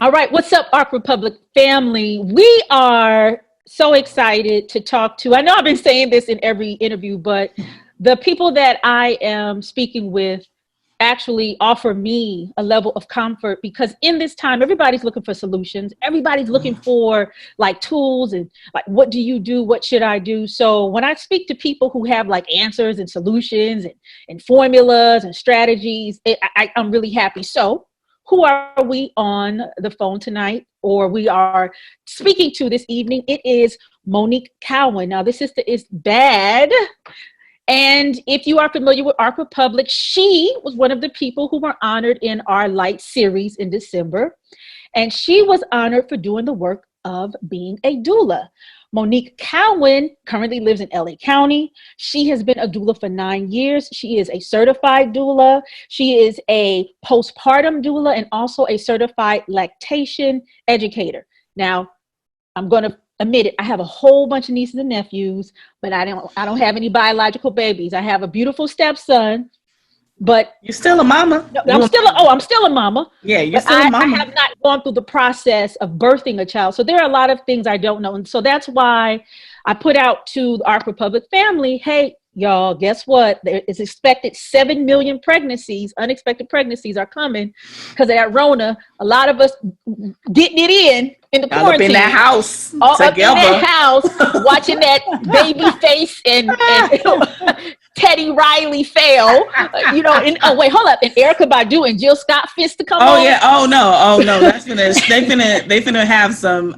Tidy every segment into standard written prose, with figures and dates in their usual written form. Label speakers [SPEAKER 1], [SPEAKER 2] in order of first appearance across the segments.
[SPEAKER 1] All right, what's up, Ark Republic family? We are so excited to talk to. I know I've been saying this in every interview, but the people that I am speaking with actually offer me a level of comfort because in this time, everybody's looking for solutions. Everybody's looking for like tools and like, what do you do? What should I do? So when I speak to people who have like answers and solutions and formulas and strategies, I'm really happy. So who are we on the phone tonight, or we are speaking to this evening? It is Monique Cowan. Now, this sister is bad. And if you are familiar with Ark Republic, she was one of the people who were honored in our Light series in December. And she was honored for doing the work of being a doula. Monique Cowan currently lives in LA County. She has been a doula for 9 years. She is a certified doula. She is a postpartum doula and also a certified lactation educator. Now, I'm going to admit it. I have a whole bunch of nieces and nephews, but I don't have any biological babies. I have a beautiful stepson. But
[SPEAKER 2] you're still a mama.
[SPEAKER 1] No, I'm still a mama.
[SPEAKER 2] Yeah, you're still a mama.
[SPEAKER 1] I have not gone through the process of birthing a child. So there are a lot of things I don't know. And so that's why I put out to the Ark Republic family, hey, y'all, guess what? There is expected 7 million pregnancies, unexpected pregnancies are coming because of that Rona. A lot of us getting it in the quarantine.
[SPEAKER 2] Up in that house
[SPEAKER 1] all together. Up in that house, watching that baby face and Teddy Riley fail, wait, hold up, and Erykah Badu and Jill Scott fist to come on.
[SPEAKER 2] Oh yeah, oh no, they finna have some.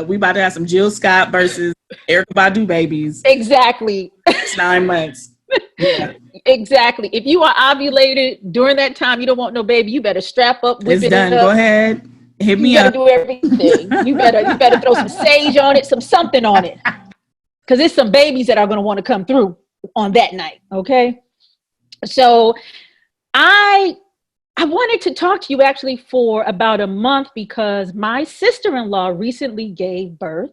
[SPEAKER 2] We about to have some Jill Scott versus Erykah Badu babies.
[SPEAKER 1] Exactly.
[SPEAKER 2] It's 9 months. Yeah.
[SPEAKER 1] Exactly. If you are ovulated during that time, you don't want no baby. You better strap up.
[SPEAKER 2] It's done. Go ahead, hit me up.
[SPEAKER 1] You better do everything. You better throw some sage on it, something on it, because there's some babies that are going to want to come through on that night. Okay. So I wanted to talk to you actually for about a month because my sister-in-law recently gave birth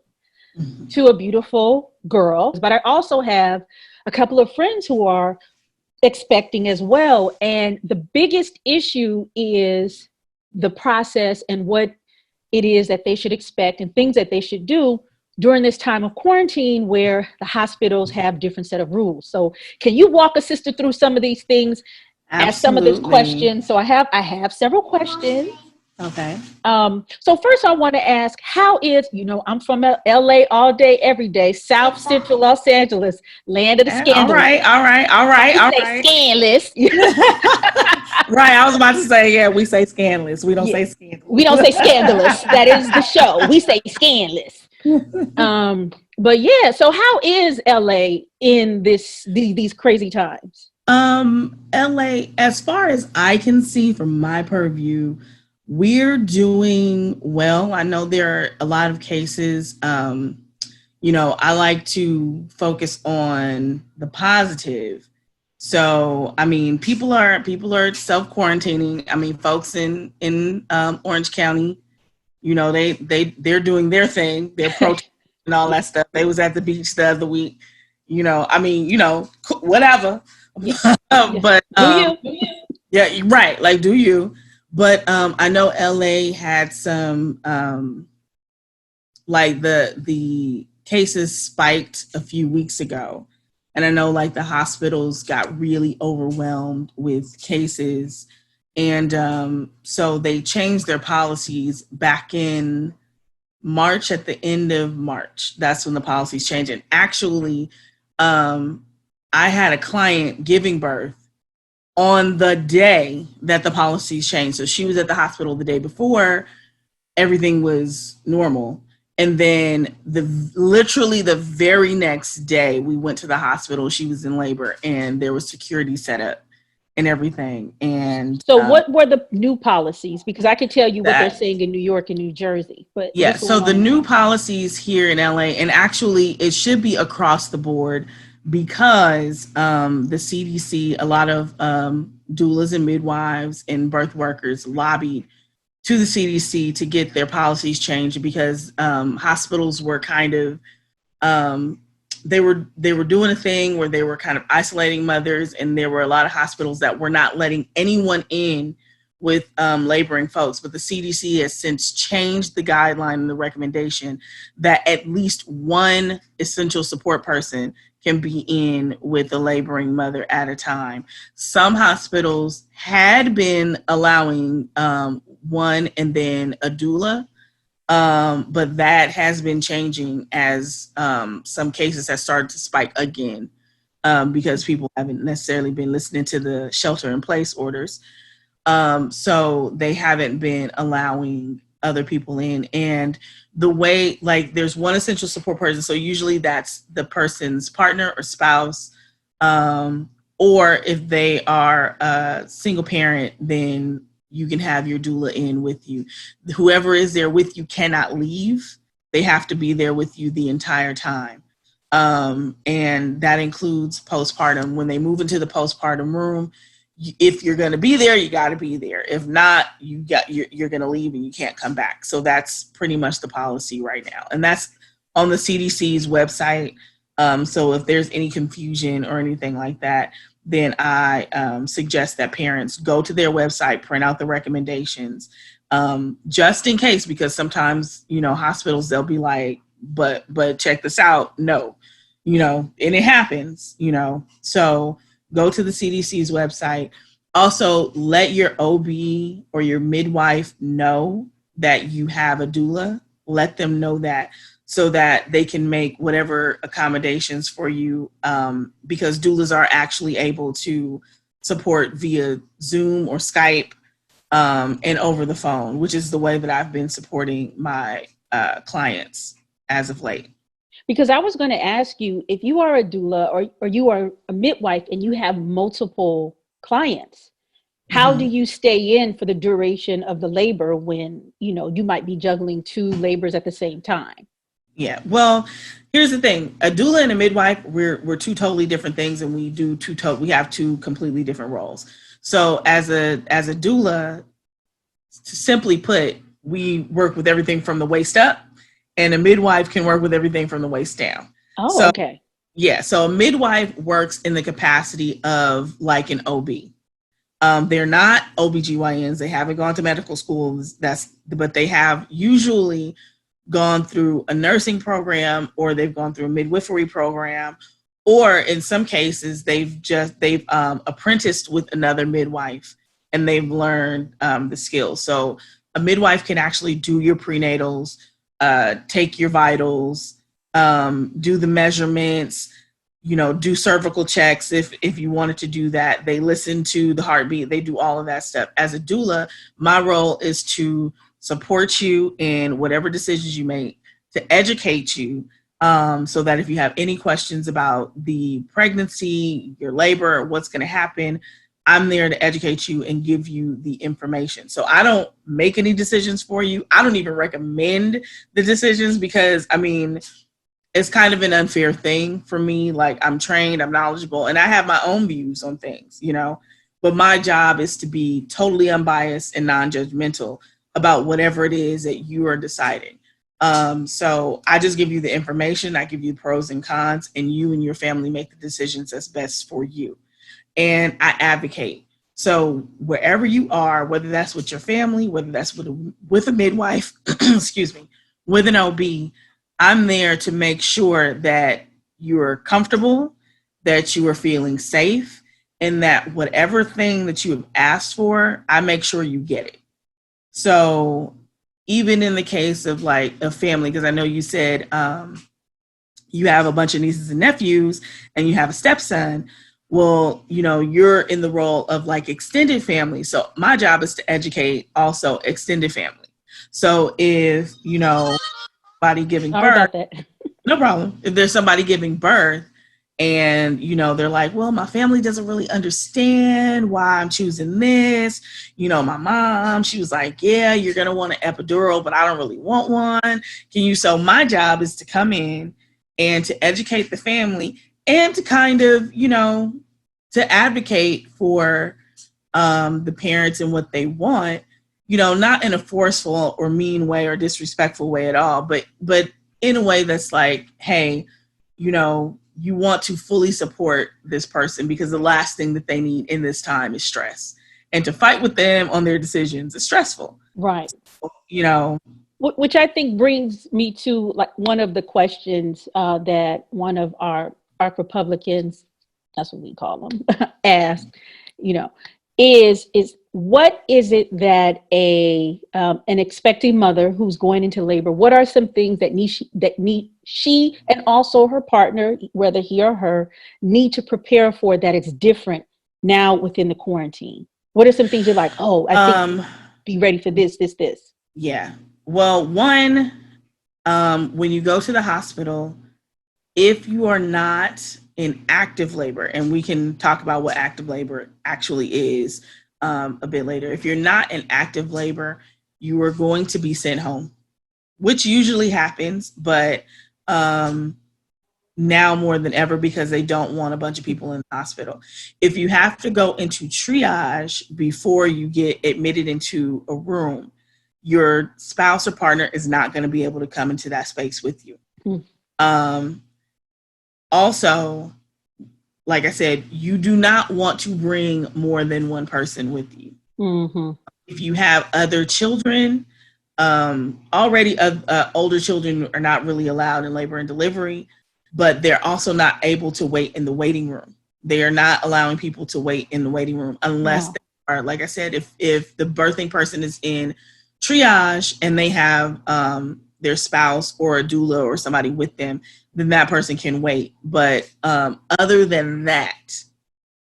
[SPEAKER 1] to a beautiful girl, but I also have a couple of friends who are expecting as well. And the biggest issue is the process and what it is that they should expect and things that they should do during this time of quarantine where the hospitals have different set of rules. So can you walk a sister through some of these things?
[SPEAKER 2] Absolutely.
[SPEAKER 1] Ask some of these questions. So I have several questions.
[SPEAKER 2] Okay.
[SPEAKER 1] So first I want to ask, how is, I'm from LA all day, every day, South Central Los Angeles, land of the scandalous.
[SPEAKER 2] All right.
[SPEAKER 1] Scandalous.
[SPEAKER 2] Right. I was about to say, yeah, we say scandalous. We don't say scandalous.
[SPEAKER 1] We don't say scandalous. That is the show. We say scandalous. But yeah, so how is LA in these crazy times?
[SPEAKER 2] LA, as far as I can see from my purview, we're doing well. I know there are a lot of cases. I like to focus on the positive. So, I mean, people are self-quarantining. I mean, folks in Orange County, they're doing their thing. They're protesting and all that stuff. They was at the beach the other week. Whatever.
[SPEAKER 1] Yeah.
[SPEAKER 2] But
[SPEAKER 1] do you?
[SPEAKER 2] Yeah, right. Like, do you? But I know LA had some the cases spiked a few weeks ago. And I know like the hospitals got really overwhelmed with cases. And so they changed their policies back in March, at the end of March. That's when the policies changed. And actually, I had a client giving birth on the day that the policies changed. So she was at the hospital the day before, everything was normal. And then literally the very next day we went to the hospital, she was in labor and there was security set up and everything. And
[SPEAKER 1] so what were the new policies? Because I can tell you what they're saying in New York and New Jersey. But
[SPEAKER 2] yeah, so the new policies here in LA, and actually it should be across the board, because the CDC, a lot of doulas and midwives and birth workers lobbied to the CDC to get their policies changed, because hospitals were kind of, they were doing a thing where they were kind of isolating mothers, and there were a lot of hospitals that were not letting anyone in with laboring folks, but the CDC has since changed the guideline and the recommendation that at least one essential support person can be in with a laboring mother at a time. Some hospitals had been allowing one and then a doula, but that has been changing as some cases have started to spike again, because people haven't necessarily been listening to the shelter in place orders. So they haven't been allowing other people in. And the way, like, there's one essential support person. So usually that's the person's partner or spouse. Or if they are a single parent, then you can have your doula in with you. Whoever is there with you cannot leave. They have to be there with you the entire time. And that includes postpartum. When they move into the postpartum room, if you're going to be there, you got to be there. If not, you're going to leave and you can't come back. So that's pretty much the policy right now. And that's on the CDC's website. So if there's any confusion or anything like that, then I suggest that parents go to their website, print out the recommendations, just in case, because sometimes, hospitals, they'll be like, but check this out. No, and it happens, so go to the CDC's website. Also, let your OB or your midwife know that you have a doula. Let them know that, so that they can make whatever accommodations for you, because doulas are actually able to support via Zoom or Skype, and over the phone, which is the way that I've been supporting my clients as of late.
[SPEAKER 1] Because I was going to ask you, if you are a doula or you are a midwife and you have multiple clients, how do you stay in for the duration of the labor when, you might be juggling two labors at the same time?
[SPEAKER 2] Yeah. Well, here's the thing. A doula and a midwife, we're two totally different things, and we have two completely different roles. So as a doula, simply put, we work with everything from the waist up, and a midwife can work with everything from the waist down.
[SPEAKER 1] Oh, okay.
[SPEAKER 2] Yeah. So a midwife works in the capacity of like an OB. They're not OBGYNs. They haven't gone to medical school. But they have usually gone through a nursing program, or they've gone through a midwifery program, or in some cases they've apprenticed with another midwife and they've learned the skills. So a midwife can actually do your prenatals, take your vitals, do the measurements, do cervical checks if you wanted to do that. They listen to the heartbeat. They do all of that stuff. As a doula, my role is to support you in whatever decisions you make, to educate you, so that if you have any questions about the pregnancy, your labor, what's going to happen, I'm there to educate you and give you the information. So I don't make any decisions for you. I don't even recommend the decisions, because it's kind of an unfair thing for me. Like, I'm trained, I'm knowledgeable, and I have my own views on things, but my job is to be totally unbiased and non-judgmental about whatever it is that you are deciding. So I just give you the information. I give you pros and cons, and you and your family make the decisions that's best for you. And I advocate. So wherever you are, whether that's with your family, whether that's with a midwife, excuse me, with an OB, I'm there to make sure that you're comfortable, that you are feeling safe, and that whatever thing that you have asked for, I make sure you get it. So even in the case of like a family, because I know you said you have a bunch of nieces and nephews and you have a stepson. Well, you're in the role of like extended family. So my job is to educate also extended family. So if, somebody giving
[SPEAKER 1] Sorry
[SPEAKER 2] birth,
[SPEAKER 1] about that.
[SPEAKER 2] no problem. If there's somebody giving birth and, they're like, well, my family doesn't really understand why I'm choosing this. My mom, she was like, yeah, you're going to want an epidural, but I don't really want one. So my job is to come in and to educate the family and to kind of, to advocate for the parents and what they want, not in a forceful or mean way or disrespectful way at all, but in a way that's like, hey, you want to fully support this person, because the last thing that they need in this time is stress. and to fight with them on their decisions is stressful.
[SPEAKER 1] Right.
[SPEAKER 2] You know,
[SPEAKER 1] Which I think brings me to like one of the questions that one of our Republicans, that's what we call them, asked, you know, is what is it that an expecting mother who's going into labor, what are some things that she and also her partner, whether he or her, need to prepare for that it's different now within the quarantine? What are some things you're like, oh, I think be ready for this.
[SPEAKER 2] Yeah. Well, one, when you go to the hospital, if you are not in active labor, and we can talk about what active labor actually is a bit later. If you're not in active labor, you are going to be sent home, which usually happens, but now more than ever because they don't want a bunch of people in the hospital. If you have to go into triage before you get admitted into a room, your spouse or partner is not going to be able to come into that space with you. Also, like I said, you do not want to bring more than one person with you. Mm-hmm. If you have other children, already older children are not really allowed in labor and delivery, but they're also not able to wait in the waiting room. They are not allowing people to wait in the waiting room unless they are, like I said, if the birthing person is in triage and they have their spouse or a doula or somebody with them, then that person can wait. But other than that,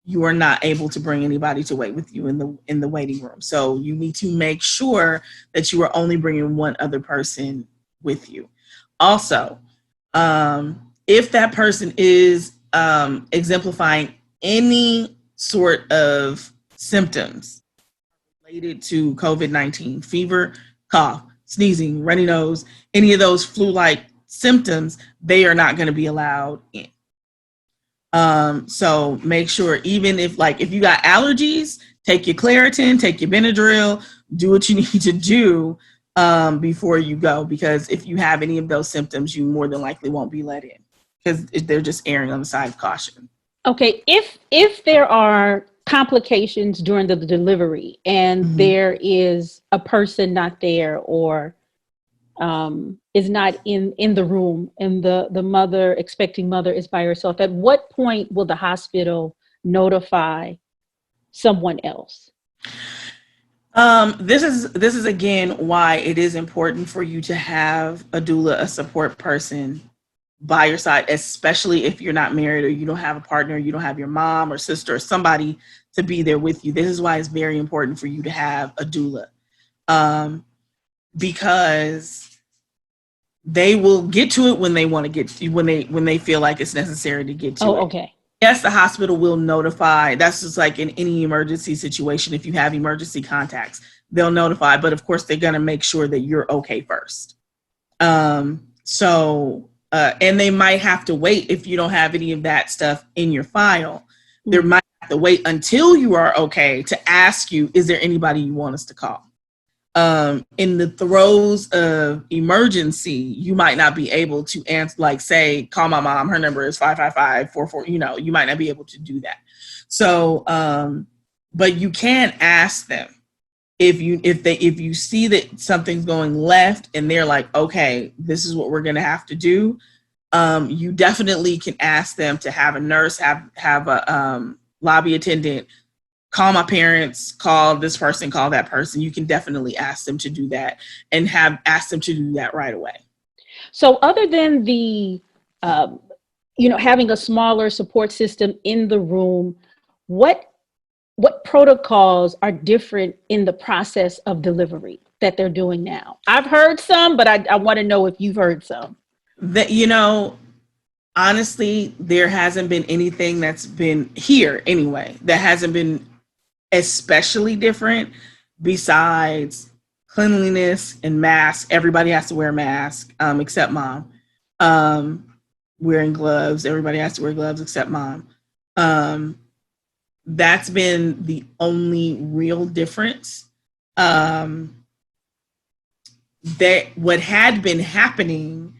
[SPEAKER 2] you are not able to bring anybody to wait with you in the waiting room. So you need to make sure that you are only bringing one other person with you. Also, if that person is exemplifying any sort of symptoms related to COVID-19, fever, cough, sneezing, runny nose, any of those flu-like symptoms, they are not going to be allowed in. So make sure, even if you got allergies, take your Claritin, take your Benadryl, do what you need to do before you go, because if you have any of those symptoms, you more than likely won't be let in because they're just erring on the side of caution.
[SPEAKER 1] Okay, if there are complications during the delivery and there is a person not there or is not in the room and the expecting mother is by herself, at what point will the hospital notify someone else?
[SPEAKER 2] This is again why it is important for you to have a doula, a support person by your side, especially if you're not married or you don't have a partner, you don't have your mom or sister or somebody to be there with you. This is why it's very important for you to have a doula, because they will get to it when they want to get to, when they feel like it's necessary to get to it.
[SPEAKER 1] Okay.
[SPEAKER 2] Yes, the hospital will notify. That's just like in any emergency situation. If you have emergency contacts, they'll notify. But of course, they're going to make sure that you're okay first. And they might have to wait if you don't have any of that stuff in your file. They might have to wait until you are okay to ask you, is there anybody you want us to call? In the throes of emergency, you might not be able to answer, like say, call my mom, her number is 555-44, you might not be able to do that. So, but you can ask them if you see that something's going left and they're like, okay, this is what we're going to have to do. You definitely can ask them to have a nurse, have a lobby attendant, call my parents, call this person, call that person. You can definitely ask them to do that and ask them to do that right away.
[SPEAKER 1] So other than the, having a smaller support system in the room, what protocols are different in the process of delivery that they're doing now? I've heard some, but I want to know if you've heard some.
[SPEAKER 2] Honestly, there hasn't been anything that's been here anyway, that hasn't been especially different besides cleanliness and masks. Everybody has to wear a mask, except mom. Wearing gloves. Everybody has to wear gloves except mom. That's been the only real difference. That what had been happening,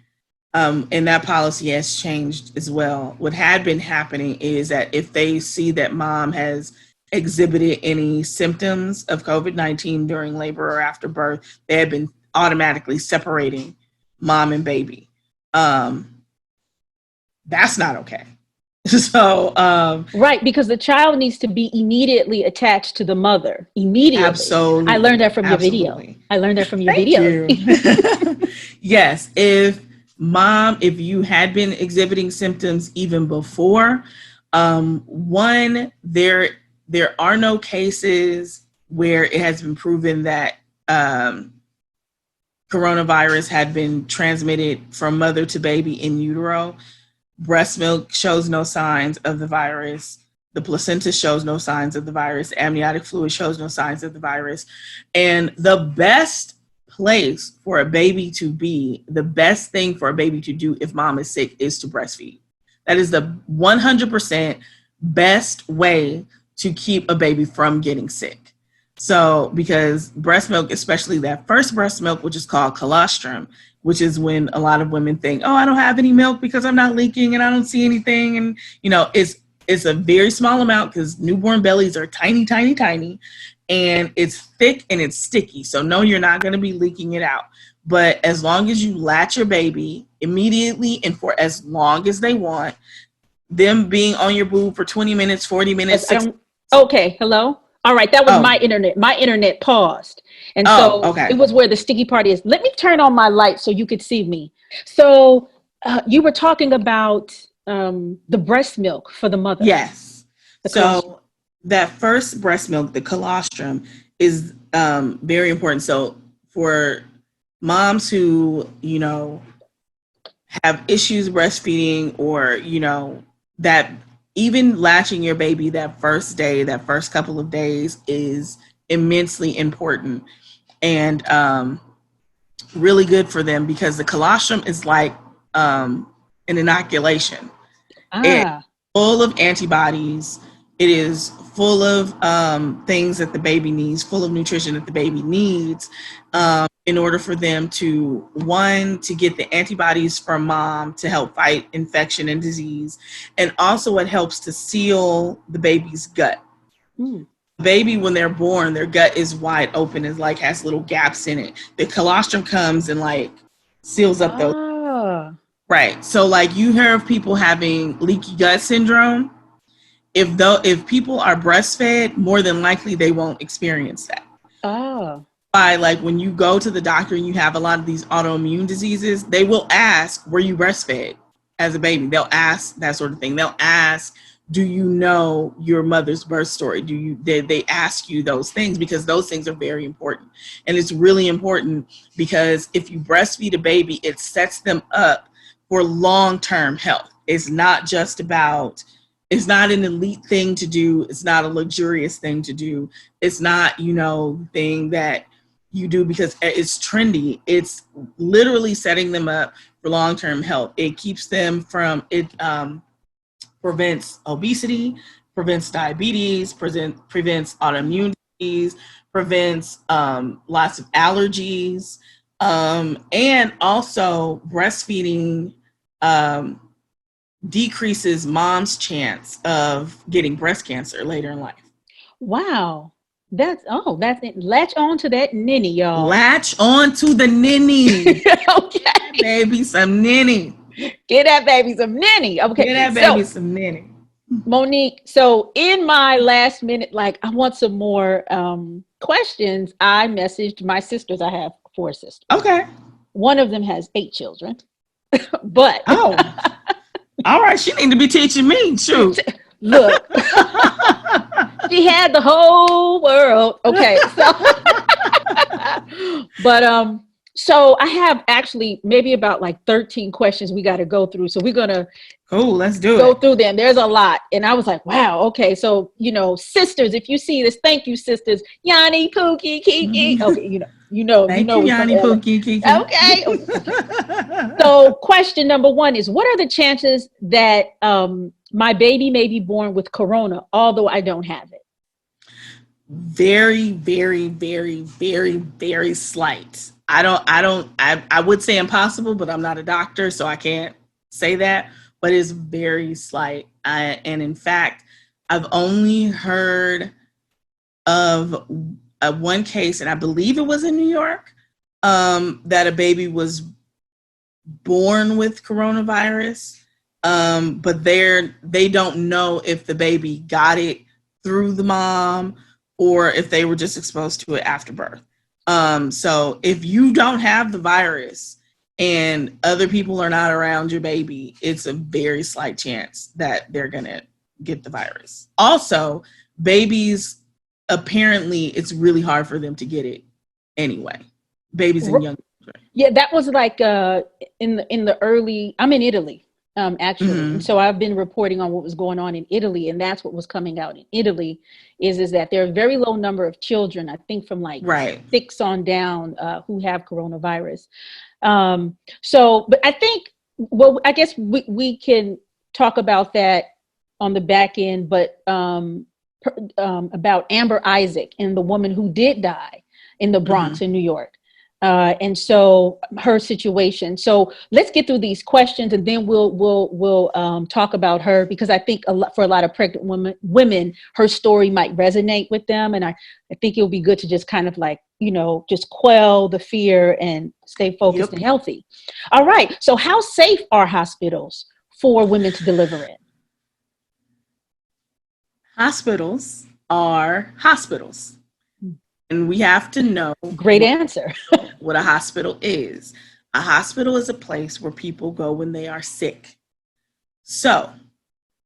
[SPEAKER 2] and that policy has changed as well. What had been happening is that if they see that mom has exhibited any symptoms of COVID-19 during labor or after birth, they had been automatically separating mom and baby. That's not okay. So,
[SPEAKER 1] right, because the child needs to be immediately attached to the mother. Immediately.
[SPEAKER 2] Absolutely.
[SPEAKER 1] I learned that from your video. I learned that from your video.
[SPEAKER 2] Yes. If you had been exhibiting symptoms even before, one, there are no cases where it has been proven that coronavirus had been transmitted from mother to baby in utero. Breast milk shows no signs of the virus. The placenta shows no signs of the virus. Amniotic fluid shows no signs of the virus. And the best place for a baby to be, the best thing for a baby to do if mom is sick is to breastfeed. That is the 100% best way to keep a baby from getting sick. So, because breast milk, especially that first breast milk, which is called colostrum, which is when a lot of women think, oh, I don't have any milk because I'm not leaking and I don't see anything. And, it's a very small amount because newborn bellies are tiny, tiny, tiny. And it's thick and it's sticky. So no, you're not going to be leaking it out. But as long as you latch your baby immediately and for as long as they want, them being on your boob for 20 minutes, 40 minutes.
[SPEAKER 1] Okay, hello? All right, that was my internet. My internet paused. And so it was where the sticky part is. Let me turn on my light so you could see me. So you were talking about the breast milk for the mother.
[SPEAKER 2] Yes. So that first breast milk, the colostrum, is very important. So for moms who, have issues breastfeeding or, that even latching your baby that first day, that first couple of days is immensely important and really good for them because the colostrum is like an inoculation. It's full of antibodies. It is full of things that the baby needs, full of nutrition that the baby needs in order for them to, one, to get the antibodies from mom to help fight infection and disease. And also it helps to seal the baby's gut. The baby, when they're born, their gut is wide open, is like has little gaps in it. The colostrum comes and like seals up those. Right. So like you hear of people having leaky gut syndrome. If people are breastfed, more than likely they won't experience that. By like when you go to the doctor and you have a lot of these autoimmune diseases, they will ask, were you breastfed as a baby? They'll ask that sort of thing. They'll ask, do you know your mother's birth story? They ask you those things because those things are very important. And it's really important because if you breastfeed a baby, it sets them up for long-term health. It's not just about, it's not an elite thing to do. It's not a luxurious thing to do. It's not, thing that you do because it's trendy. It's literally setting them up for long-term health. It keeps them from, it prevents obesity, prevents diabetes, prevents autoimmune disease, prevents lots of allergies, and also breastfeeding decreases mom's chance of getting breast cancer later in life.
[SPEAKER 1] Wow. That's it. Latch on to that ninny, y'all.
[SPEAKER 2] Latch on to the ninny. Okay. Baby, some ninny.
[SPEAKER 1] Get that baby some ninny. Okay.
[SPEAKER 2] Get that baby some ninny.
[SPEAKER 1] Monique, so in my last minute, like I want some more questions, I messaged my sisters. I have 4 sisters.
[SPEAKER 2] Okay.
[SPEAKER 1] One of them has 8 children. But
[SPEAKER 2] all right, she need to be teaching me. Shoot.
[SPEAKER 1] Look. She had the whole world. Okay. So but so I have actually maybe about like 13 questions we got to go through. So we're gonna
[SPEAKER 2] let's do
[SPEAKER 1] go through them. There's a lot. And I was like, wow, okay. So, sisters, if you see this, thank you, sisters. Yanni, Pookie, Kiki. Okay,
[SPEAKER 2] Thank you, Yanni, Pookie, Kiki.
[SPEAKER 1] Okay. So question number 1 is, what are the chances that my baby may be born with corona, although I don't have it?
[SPEAKER 2] Very, very, very, very, very slight. I would say impossible, but I'm not a doctor, so I can't say that, but it's very slight. And in fact, I've only heard of one case, and I believe it was in New York, that a baby was born with coronavirus, but they don't know if the baby got it through the mom or if they were just exposed to it after birth. So if you don't have the virus and other people are not around your baby, it's a very slight chance that they're going to get the virus. Also, babies, apparently it's really hard for them to get it anyway. Babies and young children.
[SPEAKER 1] Yeah, that was like in the early, I'm in Italy, actually.
[SPEAKER 2] Mm-hmm.
[SPEAKER 1] And so I've been reporting on what was going on in Italy, and that's what was coming out in Italy is that there are a very low number of children, I think from like 6 on down, who have coronavirus. But I think, well, I guess we can talk about that on the back end, but about Amber Isaac and the woman who did die in the Bronx in New York. And so her situation. So let's get through these questions, and then we'll talk about her, because I think for a lot of pregnant women, her story might resonate with them. And I think it'll be good to just kind of like, just quell the fear and stay focused and healthy. All right. So how safe are hospitals for women to deliver in?
[SPEAKER 2] Hospitals are hospitals. And we have to know.
[SPEAKER 1] Great answer.
[SPEAKER 2] What a hospital is. A hospital is a place where people go when they are sick. So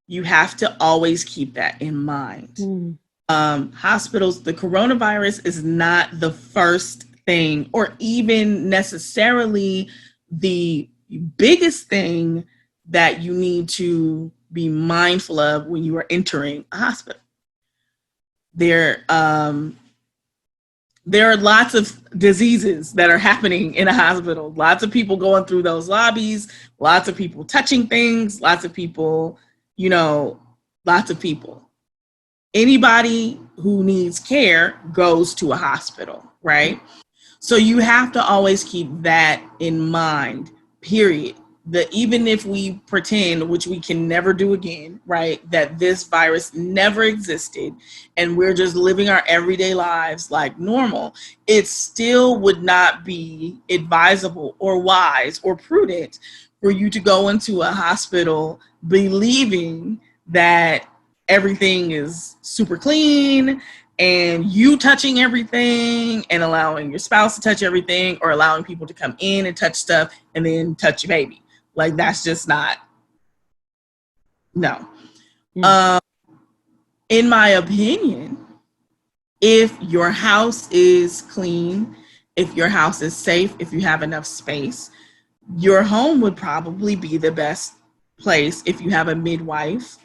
[SPEAKER 2] you have to always keep that in mind. Hospitals, the coronavirus is not the first thing, or even necessarily the biggest thing that you need to be mindful of when you are entering a hospital. There are lots of diseases that are happening in a hospital. Lots of people going through those lobbies, lots of people touching things, lots of people. Anybody who needs care goes to a hospital, right? So you have to always keep that in mind, period. That even if we pretend, which we can never do again, right, that this virus never existed and we're just living our everyday lives like normal, it still would not be advisable or wise or prudent for you to go into a hospital believing that everything is super clean and you touching everything and allowing your spouse to touch everything, or allowing people to come in and touch stuff and then touch your baby. Like, that's just not, no. In my opinion, if your house is clean, if your house is safe, if you have enough space, your home would probably be the best place if you have a midwife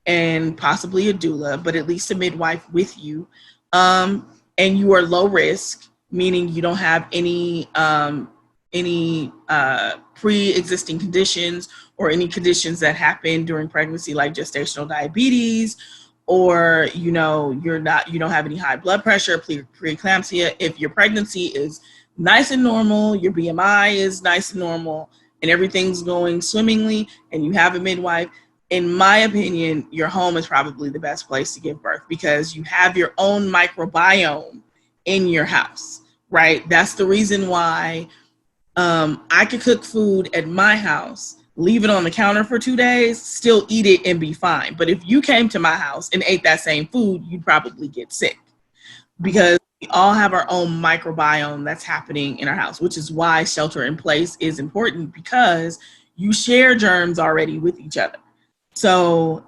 [SPEAKER 2] and possibly a doula, but at least a midwife with you. And you are low risk, meaning you don't have any pre-existing conditions or any conditions that happen during pregnancy, like gestational diabetes, or you don't have any high blood pressure, preeclampsia. If your pregnancy is nice and normal, your BMI is nice and normal, and everything's going swimmingly, and you have a midwife, in my opinion, your home is probably the best place to give birth, because you have your own microbiome in your house, right? That's the reason why I could cook food at my house, leave it on the counter for 2 days, still eat it and be fine. But if you came to my house and ate that same food, you'd probably get sick, because we all have our own microbiome that's happening in our house, which is why shelter in place is important, because you share germs already with each other. So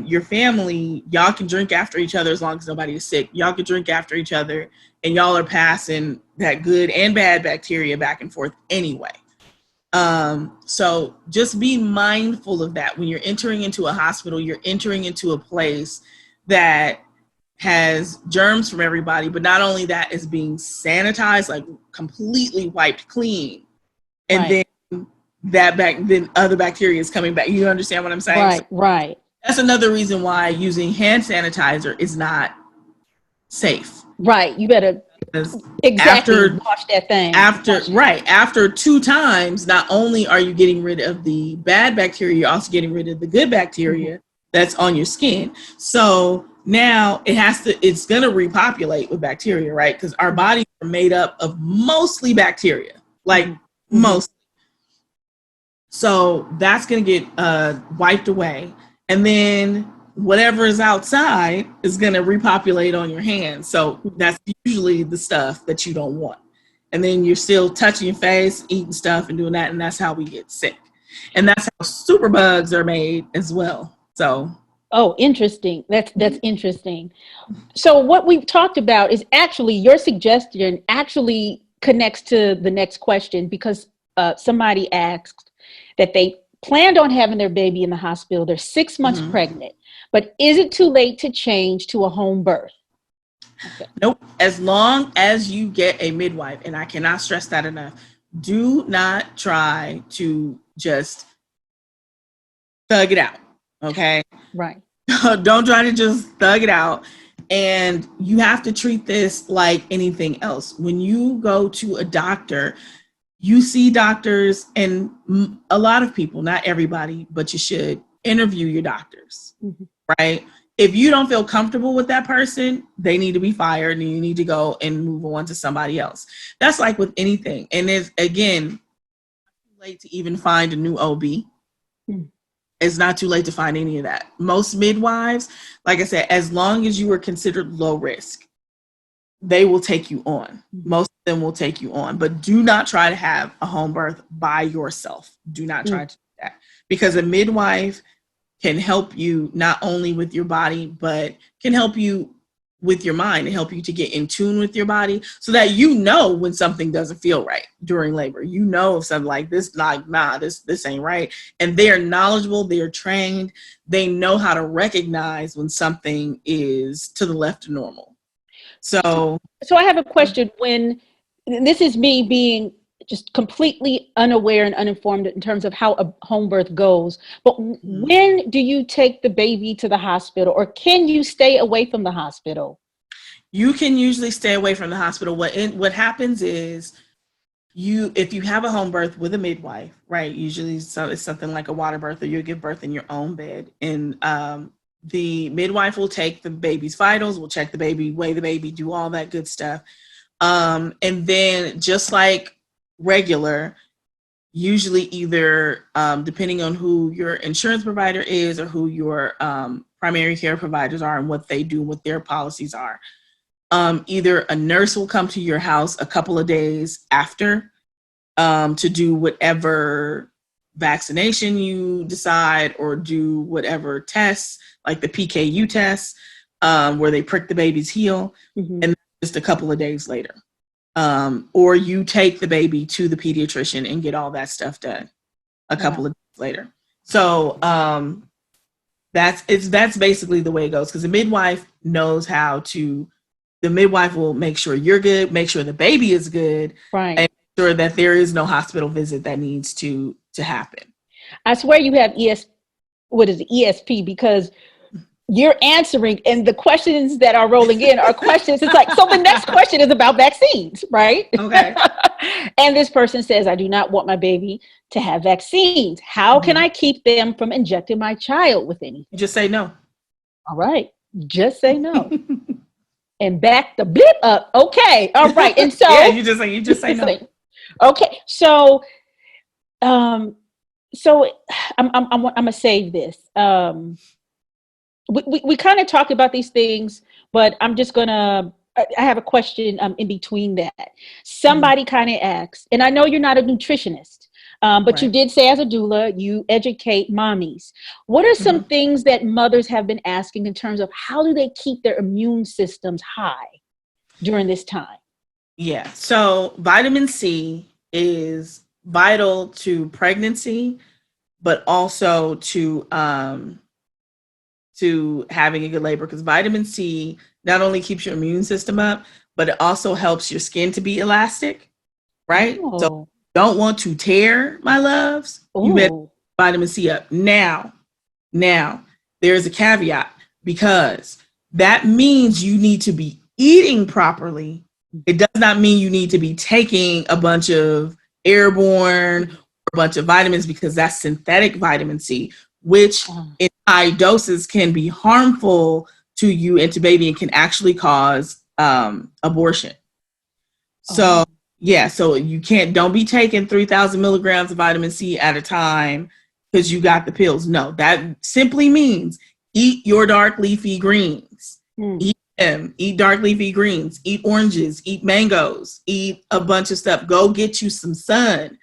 [SPEAKER 2] your family, y'all can drink after each other as long as nobody is sick. Y'all can drink after each other, and y'all are passing that good and bad bacteria back and forth anyway. So just be mindful of that. When you're entering into a hospital, you're entering into a place that has germs from everybody, but not only that, is being sanitized, like completely wiped clean. And then other bacteria is coming back. You understand what I'm saying?
[SPEAKER 1] Right.
[SPEAKER 2] That's another reason why using hand sanitizer is not safe.
[SPEAKER 1] Right. You better wash that thing.
[SPEAKER 2] After 2 times, not only are you getting rid of the bad bacteria, you're also getting rid of the good bacteria that's on your skin. So Now it's going to repopulate with bacteria, right? Because our bodies are made up of mostly bacteria, like most. So that's going to get wiped away. And then whatever is outside is going to repopulate on your hands. So that's usually the stuff that you don't want. And then you're still touching your face, eating stuff and doing that. And that's how we get sick. And that's how superbugs are made as well. So.
[SPEAKER 1] Oh, interesting. That's interesting. So what we've talked about is actually your suggestion actually connects to the next question, because somebody asked that they planned on having their baby in the hospital. They're 6 months pregnant, but is it too late to change to a home birth?
[SPEAKER 2] Okay. Nope. As long as you get a midwife, and I cannot stress that enough, do not try to just thug it out. Okay.
[SPEAKER 1] Right.
[SPEAKER 2] Don't try to just thug it out. And you have to treat this like anything else. When you go to a doctor, you see doctors, and a lot of people, not everybody, but you should interview your doctors, right? If you don't feel comfortable with that person, they need to be fired and you need to go and move on to somebody else. That's like with anything. And it's, again, too late to even find a new OB. It's not too late to find any of that. Most midwives, like I said, as long as you are considered low risk, they will take you on. Most of them will take you on, but do not try to have a home birth by yourself. Do not try to do that, because a midwife can help you not only with your body, but can help you with your mind and help you to get in tune with your body, so that you know when something doesn't feel right during labor. You know if something like this, like, nah, this ain't right. And they are knowledgeable, they are trained, they know how to recognize when something is to the left of normal. So
[SPEAKER 1] I have a question. When this is me being just completely unaware and uninformed in terms of how a home birth goes, but when do you take the baby to the hospital, or can you stay away from the hospital?
[SPEAKER 2] You can usually stay away from the hospital. What happens is, if you have a home birth with a midwife, right? Usually it's something like a water birth, or you'll give birth in your own bed, and the midwife will take the baby's vitals, will check the baby, weigh the baby, do all that good stuff. And then just like regular, usually either depending on who your insurance provider is or who your primary care providers are and what they do, what their policies are, either a nurse will come to your house a couple of days after to do whatever vaccination you decide, or do whatever tests, like the PKU tests, where they prick the baby's heel, and just a couple of days later. Or you take the baby to the pediatrician and get all that stuff done a couple of days later. So that's basically the way it goes, because the midwife knows how to. The midwife will make sure you're good, make sure the baby is good,
[SPEAKER 1] right,
[SPEAKER 2] and make sure that there is no hospital visit that needs to happen.
[SPEAKER 1] I swear you have ESP, because you're answering, and the questions that are rolling in are questions. It's like, so the next question is about vaccines, right?
[SPEAKER 2] Okay.
[SPEAKER 1] And this person says, I do not want my baby to have vaccines. How can I keep them from injecting my child with anything?
[SPEAKER 2] Just say no.
[SPEAKER 1] All right. Just say no. And back the blip up. Okay. All right. And so
[SPEAKER 2] yeah, you just say no.
[SPEAKER 1] Okay. So I'm gonna save this. We kind of talked about these things, but I'm just gonna. I have a question in between that. Somebody kind of asked, and I know you're not a nutritionist, but you did say as a doula, you educate mommies. What are some things that mothers have been asking in terms of how do they keep their immune systems high during this time? Yeah.
[SPEAKER 2] So vitamin C is vital to pregnancy, but also to having a good labor, because vitamin C not only keeps your immune system up, but it also helps your skin to be elastic, right? Oh. So don't want to tear, my loves. Ooh. You better vitamin C up. Now, there's a caveat, because that means you need to be eating properly. It does not mean you need to be taking a bunch of airborne or a bunch of vitamins, because that's synthetic vitamin C, which in high doses can be harmful to you and to baby and can actually cause abortion. So yeah, so you don't be taking 3,000 milligrams of vitamin C at a time because you got the pills. No, that simply means eat your dark leafy greens. Eat them. Eat dark leafy greens. Eat oranges. Eat mangoes. Eat a bunch of stuff. Go get you some sun.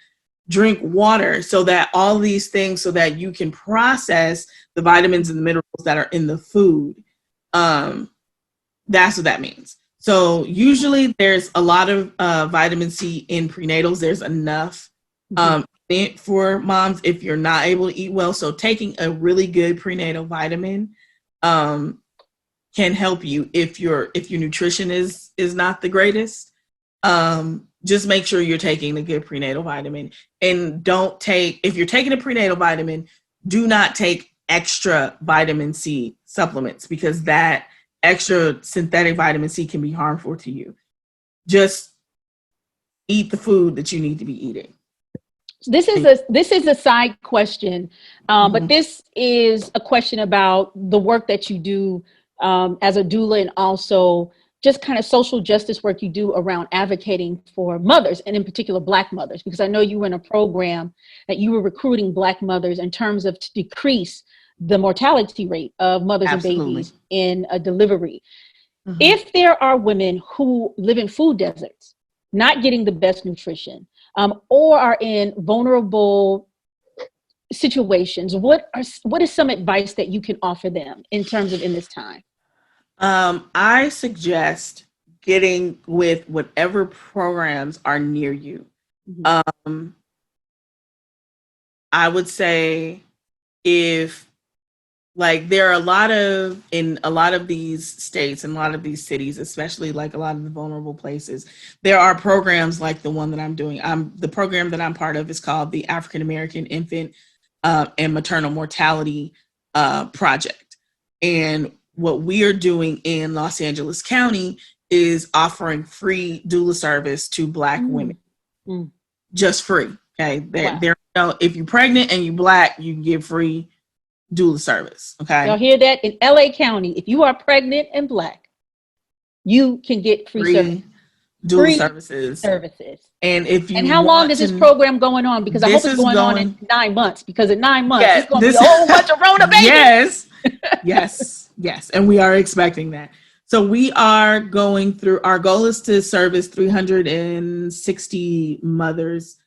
[SPEAKER 2] Drink water, so that all these things, so that you can process the vitamins and the minerals that are in the food. That's what that means. So usually there's a lot of vitamin C in prenatals. There's enough for moms if you're not able to eat well. So taking a really good prenatal vitamin can help you if your nutrition is not the greatest. Just make sure you're taking a good prenatal vitamin, and if you're taking a prenatal vitamin, do not take extra vitamin C supplements, because that extra synthetic vitamin C can be harmful to you. Just eat the food that you need to be eating.
[SPEAKER 1] This is a side question, but this is a question about the work that you do as a doula, and also just kind of social justice work you do around advocating for mothers, and in particular Black mothers, because I know you were in a program that you were recruiting Black mothers in terms of to decrease the mortality rate of mothers and babies in a delivery. If there are women who live in food deserts, not getting the best nutrition, or are in vulnerable situations, what is some advice that you can offer them in terms of in this time?
[SPEAKER 2] I suggest getting with whatever programs are near you. I would say if, like, there are in a lot of these states and a lot of these cities, especially like a lot of the vulnerable places, there are programs like the one that I'm doing. The program that I'm part of is called the African American Infant and Maternal Mortality Project. And what we are doing in Los Angeles County is offering free doula service to Black women. Just free. Okay. If you're pregnant and you're Black, you can get free doula service. Okay.
[SPEAKER 1] Y'all hear that? In LA County, if you are pregnant and Black, you can get free
[SPEAKER 2] doula services. And
[SPEAKER 1] how long is this program going on? Because I hope it's going on in 9 months, because in 9 months, it's going to be a whole bunch of Rona babies.
[SPEAKER 2] Yes. And we are expecting that. So we are going through, our goal is to service 360 mothers.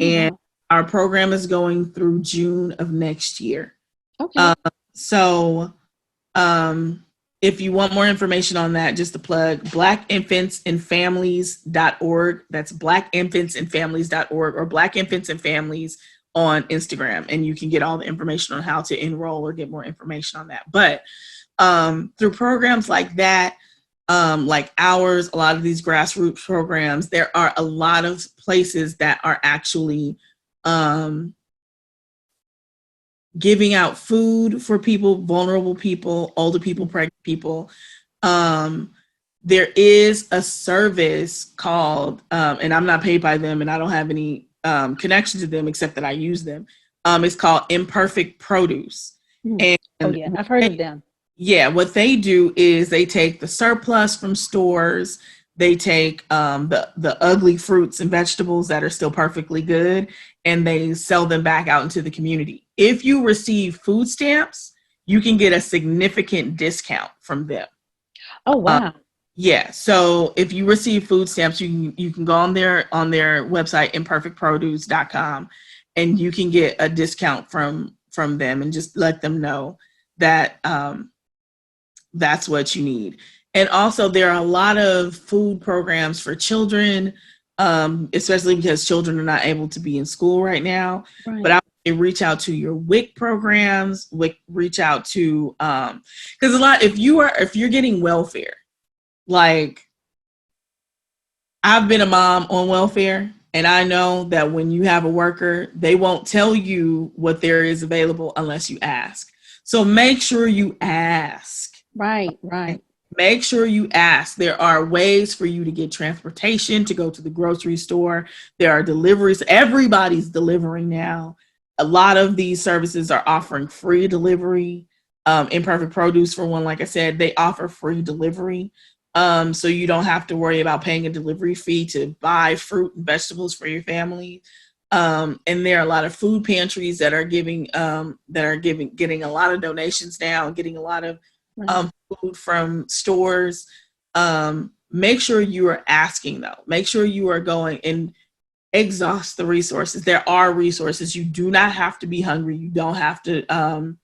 [SPEAKER 2] And our program is going through June of next year. Okay. If you want more information on that, just to plug, blackinfantsandfamilies.org. That's blackinfantsandfamilies.org, or Black Infants and Families on Instagram. And you can get all the information on how to enroll or get more information on that. But through programs like that, like ours, a lot of these grassroots programs, there are a lot of places that are actually giving out food for people, vulnerable people, older people, pregnant people. There is a service called, and I'm not paid by them, and I don't have any connection to them except that I use them. It's called Imperfect Produce. And
[SPEAKER 1] I've heard of them.
[SPEAKER 2] Yeah, what they do is they take the surplus from stores. They take the ugly fruits and vegetables that are still perfectly good, and they sell them back out into the community. If you receive food stamps, you can get a significant discount from them.
[SPEAKER 1] Oh, wow.
[SPEAKER 2] Yeah. So if you receive food stamps, you can go on their website, imperfectproduce.com, and you can get a discount from them, and just let them know that that's what you need. And also there are a lot of food programs for children, especially because children are not able to be in school right now. Right. But I would reach out to your WIC programs, reach out to, because if you're getting welfare, like, I've been a mom on welfare, and I know that when you have a worker, they won't tell you what there is available unless you ask. So make sure you ask.
[SPEAKER 1] Right.
[SPEAKER 2] Make sure you ask. There are ways for you to get transportation, to go to the grocery store. There are deliveries. Everybody's delivering now. A lot of these services are offering free delivery. Imperfect Produce, for one, like I said, they offer free delivery. So you don't have to worry about paying a delivery fee to buy fruit and vegetables for your family. And there are a lot of food pantries that are getting a lot of donations now, getting a lot of food from stores. Make sure you are asking, though. Make sure you are going and exhaust the resources. There are resources. You do not have to be hungry. You don't have to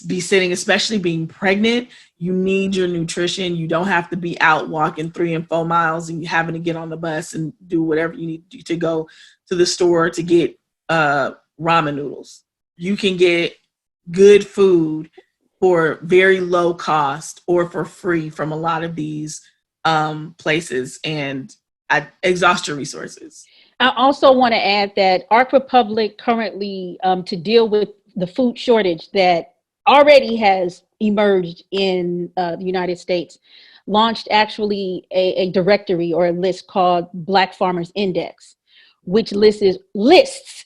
[SPEAKER 2] be sitting, especially being pregnant. You need your nutrition. You don't have to be out walking 3 and 4 miles and having to get on the bus and do whatever you need to do to go to the store to get ramen noodles. You can get good food for very low cost or for free from a lot of these places, and exhaust your resources.
[SPEAKER 1] I also want to add that Ark Republic currently, to deal with the food shortage that already has emerged in the United States, launched actually a directory or a list called Black Farmers Index, which lists,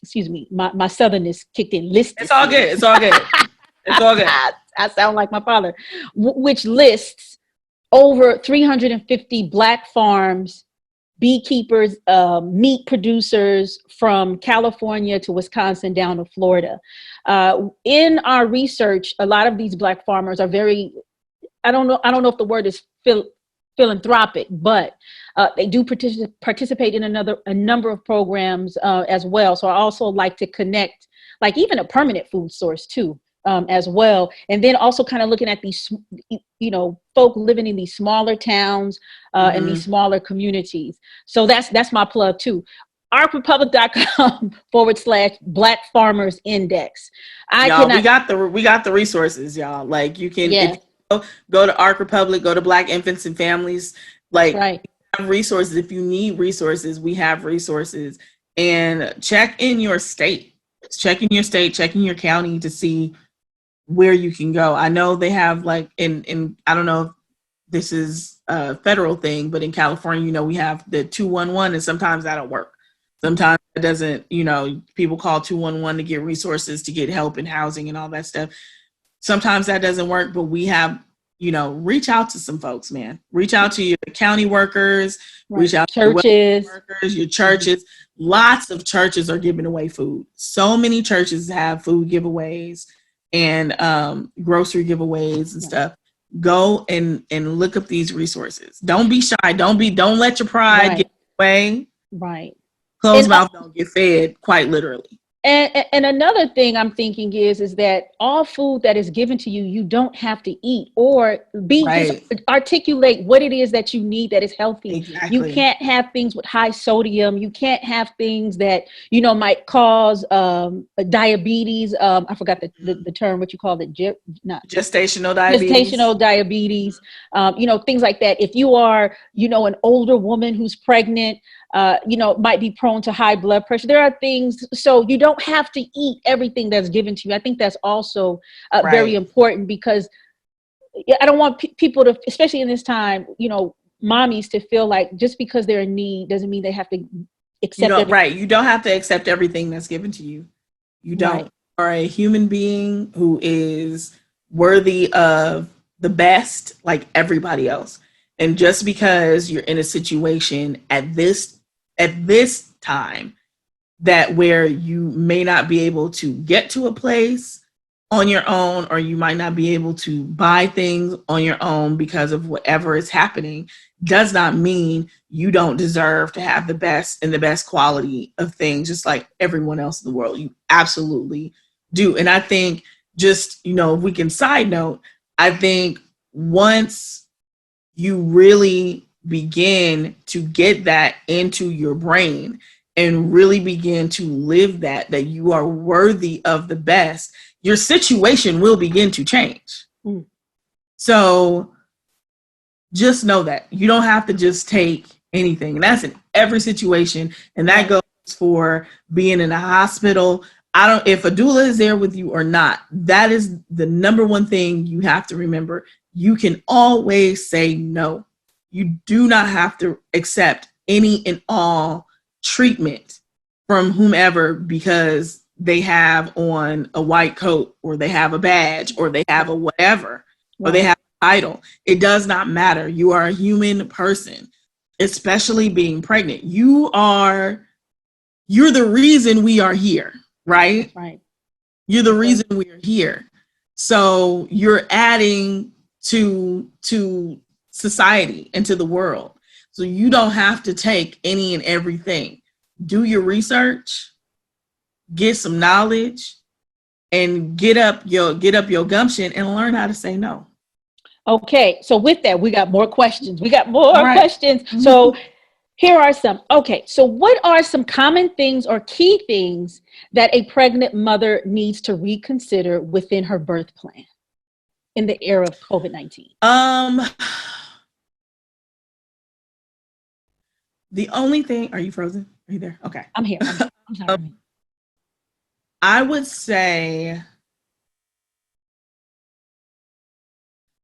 [SPEAKER 1] excuse me, my southernness kicked in, lists.
[SPEAKER 2] It's all good. It's all good. It's all good.
[SPEAKER 1] I sound like my father, which lists over 350 Black farms, beekeepers, meat producers from California to Wisconsin down to Florida. In our research, a lot of these Black farmers are very, I don't know if the word is philanthropic, but they do participate in a number of programs as well. So I also like to connect, like even a permanent food source too. As well, and then also kind of looking at these, folk living in these smaller towns and these smaller communities. So that's my plug too. arkrepublic.com/Black Farmers Index.
[SPEAKER 2] We got the resources, y'all. Like you can if you go to Ark Republic, go to Black Infants and Families. Like have resources. If you need resources, we have resources. And check in your state. Check in your state. Check in your county to see where you can go. I know they have like in I don't know if this is a federal thing, but in California, we have the 211, and sometimes that don't work. Sometimes it doesn't, people call 211 to get resources, to get help in housing and all that stuff. Sometimes that doesn't work, but we have, reach out to some folks, man. Reach out to your county workers, reach out to churches, your churches. Lots of churches are giving away food. So many churches have food giveaways and grocery giveaways and stuff. Go and look up these resources. Don't be shy. Don't let your pride get away.
[SPEAKER 1] Right.
[SPEAKER 2] Closed mouth don't get fed, quite literally.
[SPEAKER 1] And another thing I'm thinking is that all food that is given to you, you don't have to eat or just articulate what it is that you need that is healthy.
[SPEAKER 2] Exactly.
[SPEAKER 1] You can't have things with high sodium. You can't have things that, might cause diabetes. I forgot the term, what you call it,
[SPEAKER 2] gestational diabetes.
[SPEAKER 1] Gestational diabetes, things like that. If you are, an older woman who's pregnant, might be prone to high blood pressure. There are things, so you don't have to eat everything that's given to you. I think that's also very important, because I don't want people to, especially in this time, mommies to feel like just because they're in need doesn't mean they have to accept everything.
[SPEAKER 2] You don't have to accept everything that's given to you. You don't. You are a human being who is worthy of the best, like everybody else. And just because you're in a situation at this time that where you may not be able to get to a place on your own, or you might not be able to buy things on your own because of whatever is happening, does not mean you don't deserve to have the best and the best quality of things, just like everyone else in the world. You absolutely do. And I think just, if we can side note, I think once you really begin to get that into your brain and really begin to live that you are worthy of the best, your situation will begin to change. So just know that you don't have to just take anything. And that's in every situation. And that goes for being in a hospital. If a doula is there with you or not, that is the number one thing you have to remember. You can always say no. You do not have to accept any and all treatment from whomever because they have on a white coat, or they have a badge, or they have a whatever, or they have a title. It does not matter. You are a human person, especially being pregnant. You're the reason we are here, right?
[SPEAKER 1] That's right.
[SPEAKER 2] You're the reason we are here. So you're adding to society and to the world. So you don't have to take any and everything. Do your research, get some knowledge, and get up your gumption and learn how to say no.
[SPEAKER 1] Okay, so with that, we got more questions. Questions.
[SPEAKER 2] Mm-hmm.
[SPEAKER 1] So here are some. Okay, so what are some common things or key things that a pregnant mother needs to reconsider within her birth plan in the era of COVID-19?
[SPEAKER 2] The only thing, are you frozen? Are you there? Okay.
[SPEAKER 1] I'm here. I'm sorry.
[SPEAKER 2] I would say,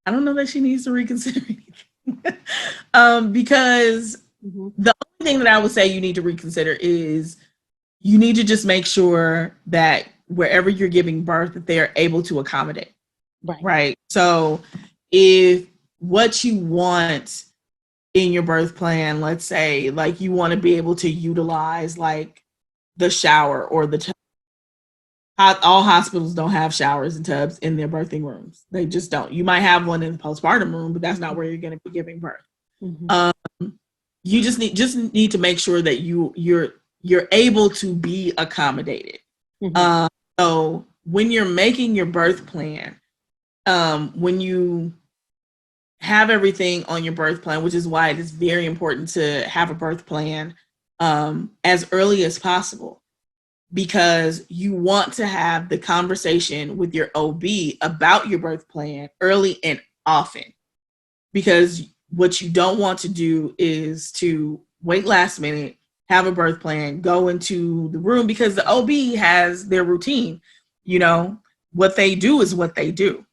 [SPEAKER 2] I don't know that she needs to reconsider anything. Because the only thing that I would say you need to reconsider is you need to just make sure that wherever you're giving birth, that they are able to accommodate. Right. So if what you want in your birth plan, let's say like you want to be able to utilize like the shower or the tub. All hospitals don't have showers and tubs in their birthing rooms. They just don't. You might have one in the postpartum room, but that's not where you're going to be giving birth. You just need to make sure that you're able to be accommodated. So when you're making your birth plan, when you have everything on your birth plan, which is why it is very important to have a birth plan as early as possible, because you want to have the conversation with your OB about your birth plan early and often. Because what you don't want to do is to wait last minute, have a birth plan, go into the room, because the OB has their routine. You know, what they do is what they do.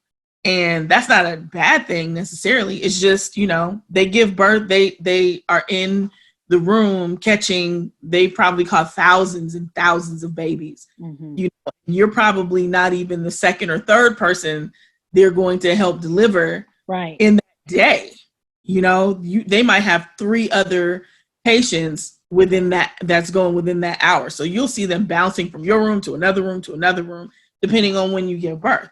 [SPEAKER 2] And that's not a bad thing necessarily. It's just, you know, they give birth, they are in the room catching, they probably caught thousands and thousands of babies. You know, you're probably not even the second or third person they're going to help deliver in that day. You know, they might have 3 other patients that's going within that hour. So you'll see them bouncing from your room to another room to another room, depending on when you give birth.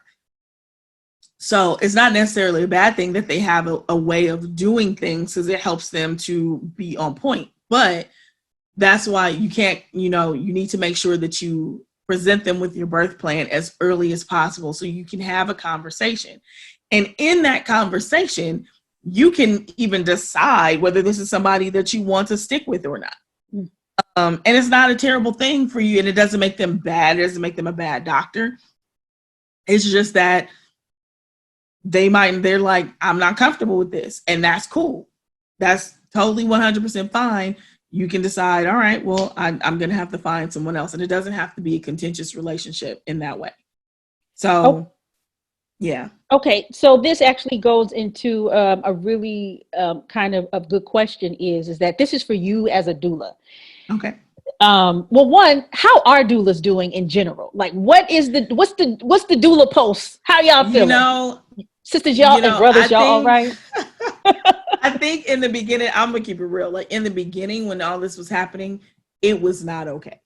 [SPEAKER 2] So it's not necessarily a bad thing that they have a way of doing things, because it helps them to be on point. But that's why you can't, you know, you need to make sure that you present them with your birth plan as early as possible so you can have a conversation. And in that conversation, you can even decide whether this is somebody that you want to stick with or not. And it's not a terrible thing for you, and it doesn't make them bad. It doesn't make them a bad doctor. It's just that they're like, I'm not comfortable with this. And that's cool. That's totally 100% fine. You can decide, all right, well, I'm going to have to find someone else. And it doesn't have to be a contentious relationship in that way. So, yeah.
[SPEAKER 1] Okay. So this actually goes into a really kind of a good question is that this is for you as a doula.
[SPEAKER 2] Okay.
[SPEAKER 1] Well, one, how are doulas doing in general? Like, what's the doula pulse? How y'all feeling?
[SPEAKER 2] You know,
[SPEAKER 1] sisters, y'all and brothers, y'all all right?
[SPEAKER 2] I think in the beginning, I'm gonna keep it real. Like in the beginning, when all this was happening, it was not okay.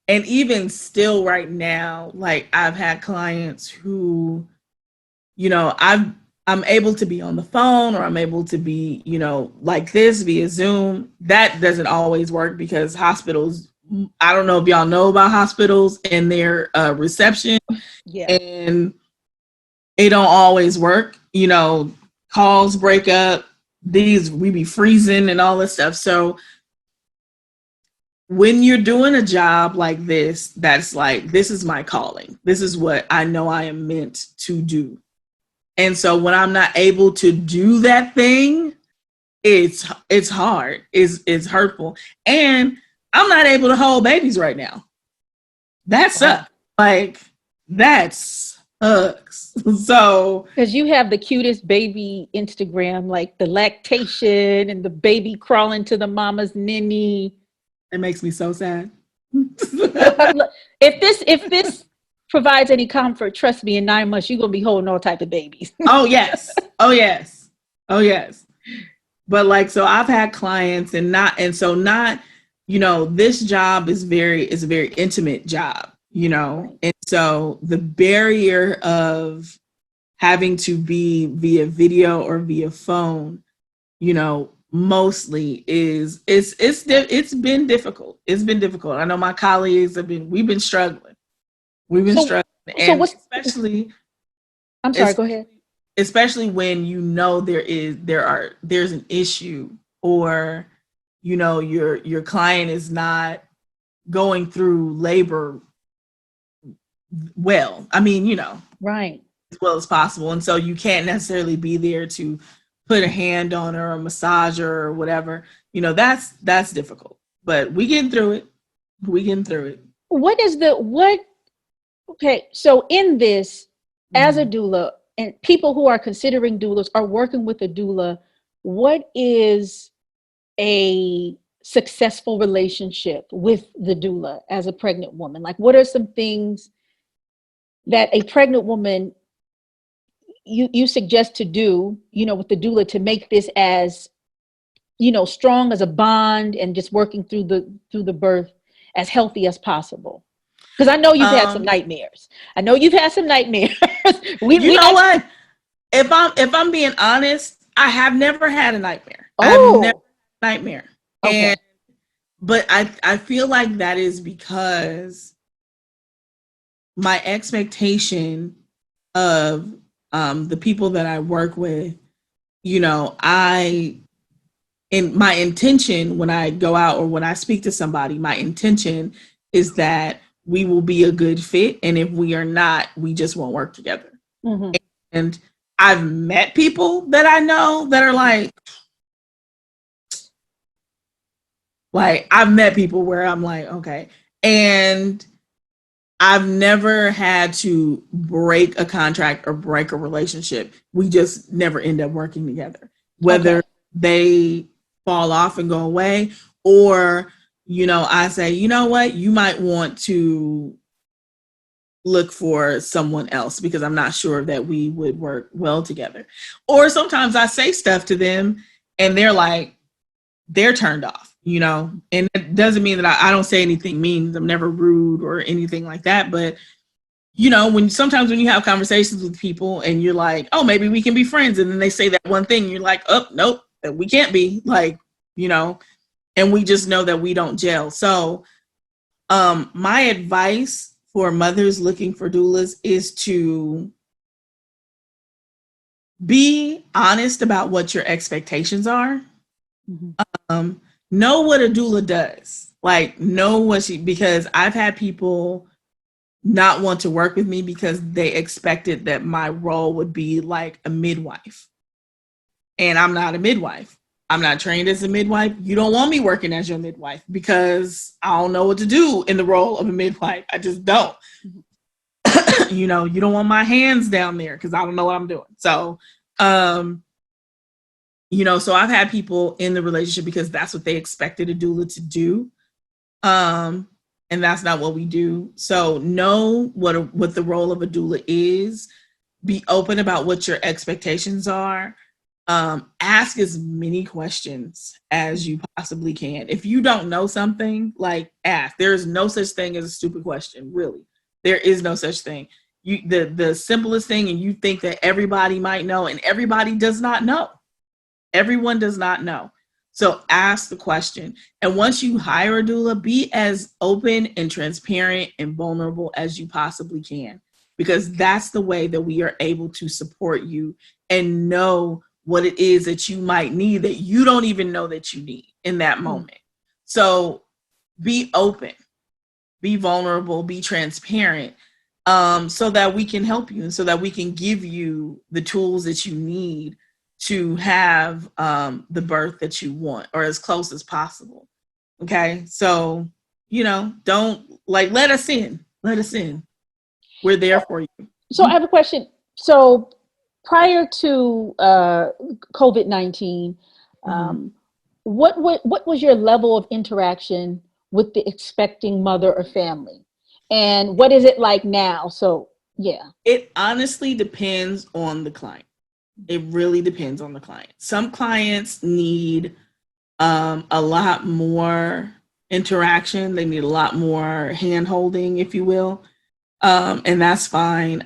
[SPEAKER 2] And even still right now, like I've had clients who, you know, I'm able to be on the phone, or I'm able to be, you know, like this via Zoom. That doesn't always work because hospitals, I don't know if y'all know about hospitals and their reception.
[SPEAKER 1] Yeah.
[SPEAKER 2] And it don't always work. You know, calls break up. We be freezing and all this stuff. So when you're doing a job like this, that's like, this is my calling. This is what I know I am meant to do. And so when I'm not able to do that thing, it's hard. It's hurtful. And I'm not able to hold babies right now. That sucks. Like, that sucks. So,
[SPEAKER 1] because you have the cutest baby Instagram, like the lactation and the baby crawling to the mama's ninny.
[SPEAKER 2] It makes me so sad.
[SPEAKER 1] If this provides any comfort, trust me, in 9 months you're gonna be holding all type of babies.
[SPEAKER 2] Oh yes. Oh yes. Oh yes. But like, so I've had clients not, this job is a very intimate job,
[SPEAKER 1] Right.
[SPEAKER 2] and so the barrier of having to be via video or via phone, mostly it's been difficult. It's been difficult. I know my colleagues we've been struggling. We've been
[SPEAKER 1] So
[SPEAKER 2] struggling,
[SPEAKER 1] so
[SPEAKER 2] and
[SPEAKER 1] what's
[SPEAKER 2] especially
[SPEAKER 1] I'm sorry, go ahead.
[SPEAKER 2] especially when there's an issue, or your client is not going through labor well. I mean,
[SPEAKER 1] Right.
[SPEAKER 2] as well as possible, and so you can't necessarily be there to put a hand on her or massage her or whatever. That's difficult, but we getting through it.
[SPEAKER 1] What okay, so in this, as a
[SPEAKER 2] Mhm.
[SPEAKER 1] doula, and people who are considering doulas are working with a doula, what is a successful relationship with the doula as a pregnant woman? Like, what are some things that a pregnant woman you suggest to do, with the doula to make this as, strong as a bond and just working through the birth as healthy as possible? Because I know you've had some
[SPEAKER 2] um
[SPEAKER 1] nightmares. I know you've had some nightmares.
[SPEAKER 2] you
[SPEAKER 1] We
[SPEAKER 2] know
[SPEAKER 1] actually.
[SPEAKER 2] what, if I'm being honest, I have never had a nightmare. I've never
[SPEAKER 1] Oh,
[SPEAKER 2] had a nightmare.
[SPEAKER 1] okay.
[SPEAKER 2] And but I feel like that is because my expectation of the people that I work with, I and my intention when I go out or when I speak to somebody, my intention is that we will be a good fit, and if we are not, we just won't work together.
[SPEAKER 1] Hmm.
[SPEAKER 2] And I've met people that I know that are like I've met people where I'm like, okay, and I've never had to break a contract or break a relationship. We just never end up working together. Whether
[SPEAKER 1] Okay.
[SPEAKER 2] they fall off and go away, or, I say, you know what, you might want to look for someone else because I'm not sure that we would work well together. Or sometimes I say stuff to them and they're turned off, and it doesn't mean that I don't say anything mean. I'm never rude or anything like that. But, when you have conversations with people and you're like, oh, maybe we can be friends. And then they say that one thing, you're like, oh, nope, we can't be, you know, and we just know that we don't gel. So, my advice for mothers looking for doulas is to be honest about what your expectations are.
[SPEAKER 1] Hmm.
[SPEAKER 2] um, know what a doula does. Like, know what because I've had people not want to work with me because they expected that my role would be like a midwife. And I'm not a midwife. I'm not trained as a midwife. You don't want me working as your midwife because I don't know what to do in the role of a midwife. I just don't. You don't want my hands down there because I don't know what I'm doing. So, um, so I've had people in the relationship because that's what they expected a doula to do. Um, and that's not what we do. So know what the role of a doula is. Be open about what your expectations are. Ask as many questions as you possibly can. If you don't know something, like, ask. There is no such thing as a stupid question, really. There is no such thing. The simplest thing, and you think that everybody might know, and everybody does not know. Everyone does not know. So ask the question. And once you hire a doula, be as open and transparent and vulnerable as you possibly can, because that's the way that we are able to support you and know what it is that you might need that you don't even know that you need in that moment. So be open, be vulnerable, be transparent, so that we can help you and so that we can give you the tools that you need to have the birth that you want, or as close as possible. Okay. So, don't let us in. Let us in. We're there
[SPEAKER 1] So,
[SPEAKER 2] for you.
[SPEAKER 1] so I have a question. So prior to COVID-19,
[SPEAKER 2] Mhm.
[SPEAKER 1] what was your level of interaction with the expecting mother or family? And what is it like now? So, yeah.
[SPEAKER 2] It honestly depends on the client. It really depends on the client. Some clients need a lot more interaction. They need a lot more hand holding, if you will. And that's fine.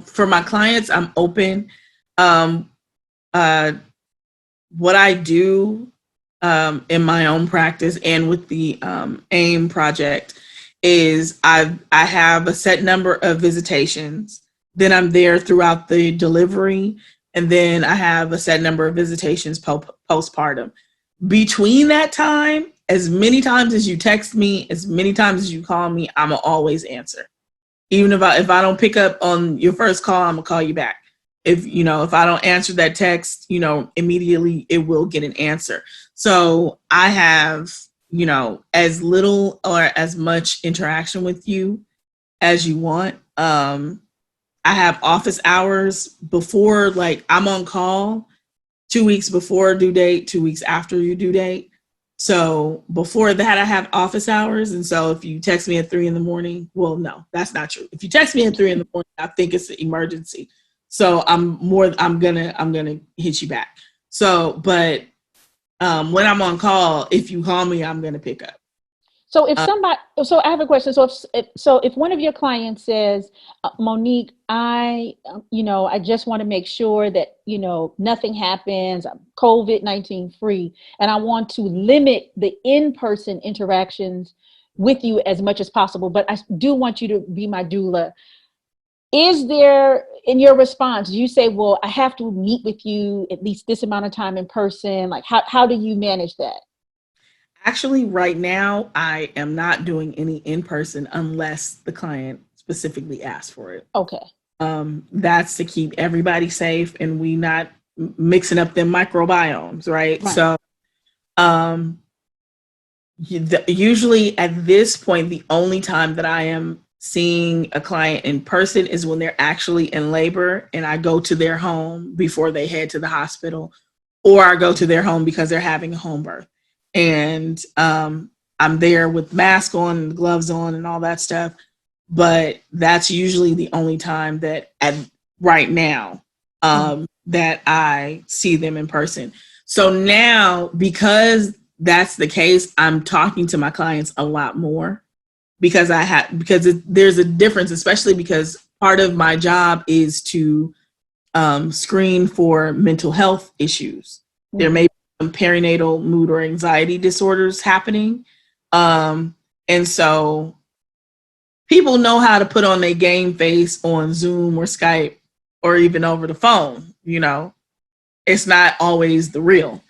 [SPEAKER 2] For my clients, I'm open. Um, what I do in my own practice and with the AIM project is I have a set number of visitations. Then I'm there throughout the delivery, and then I have a set number of visitations postpartum. Between that time, as many times as you text me, as many times as you call me, I'm gonna always answer. Even if I don't pick up on your first call, I'm gonna call you back. If I don't answer that text, immediately it will get an answer. So I have, as little or as much interaction with you as you want. I have office hours before, like I'm on call 2 weeks before due date, 2 weeks after your due date. So before that, I have office hours. And so if you text me at 3 a.m, well, no, that's not true. If you text me at 3 a.m, I think it's an emergency. So I'm gonna hit you back. So, but when I'm on call, if you call me, I'm gonna pick up.
[SPEAKER 1] So so I have a question. So if one of your clients says, Monique, I just want to make sure that, nothing happens, I'm COVID-19 free, and I want to limit the in-person interactions with you as much as possible, but I do want you to be my doula. Is there, in your response, do you say, well, I have to meet with you at least this amount of time in person? Like, how do you manage that?
[SPEAKER 2] Actually, right now, I am not doing any in-person unless the client specifically asks for it.
[SPEAKER 1] Okay.
[SPEAKER 2] That's to keep everybody safe and we not mixing up them microbiomes, right? So usually at this point, the only time that I am seeing a client in person is when they're actually in labor and I go to their home before they head to the hospital, or I go to their home because they're having a home birth. And I'm there with mask on and gloves on and all that stuff. But that's usually the only time that right now that I see them in person. So now, because that's the case, I'm talking to my clients a lot more because there's a difference, especially because part of my job is to screen for mental health issues. There may be some perinatal mood or anxiety disorders happening. And so people know how to put on their game face on Zoom or Skype or even over the phone. It's not always the real,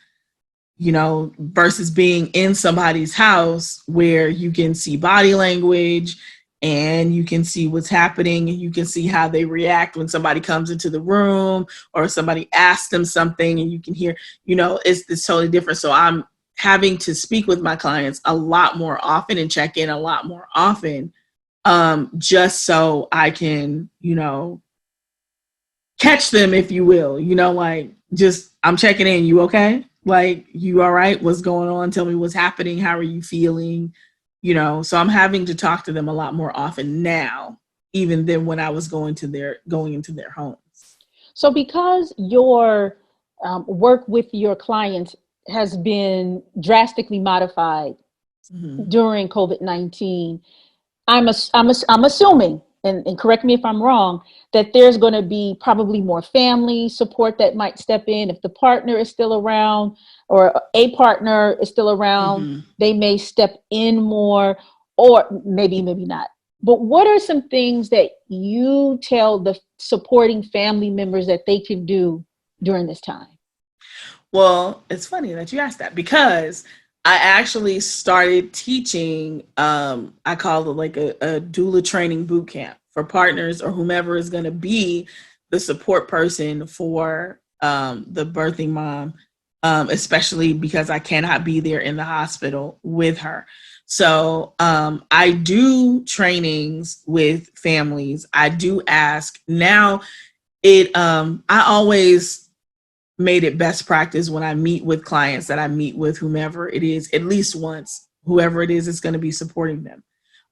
[SPEAKER 2] versus being in somebody's house where you can see body language and you can see what's happening and you can see how they react when somebody comes into the room or somebody asks them something and you can hear, it's totally different. So I'm having to speak with my clients a lot more often and check in a lot more often, just so I can, catch them, if you will, I'm checking in. You okay? Like, you all right? What's going on? Tell me what's happening. How are you feeling? So I'm having to talk to them a lot more often now, even than when I was going into their homes.
[SPEAKER 1] So because your work with your clients has been drastically modified during COVID-19, I'm assuming, and correct me if I'm wrong, that there's going to be probably more family support that might step in. If the partner is still around or a partner is still around, they may step in more, or maybe not. But what are some things that you tell the supporting family members that they can do during this time?
[SPEAKER 2] Well, it's funny that you asked that because I actually started teaching, I call it like a doula training boot camp for partners or whomever is going to be the support person for the birthing mom, especially because I cannot be there in the hospital with her. So I do trainings with families. I do ask now. I always made it best practice when I meet with clients that I meet with whomever it is at least once whoever it is that's going to be supporting them.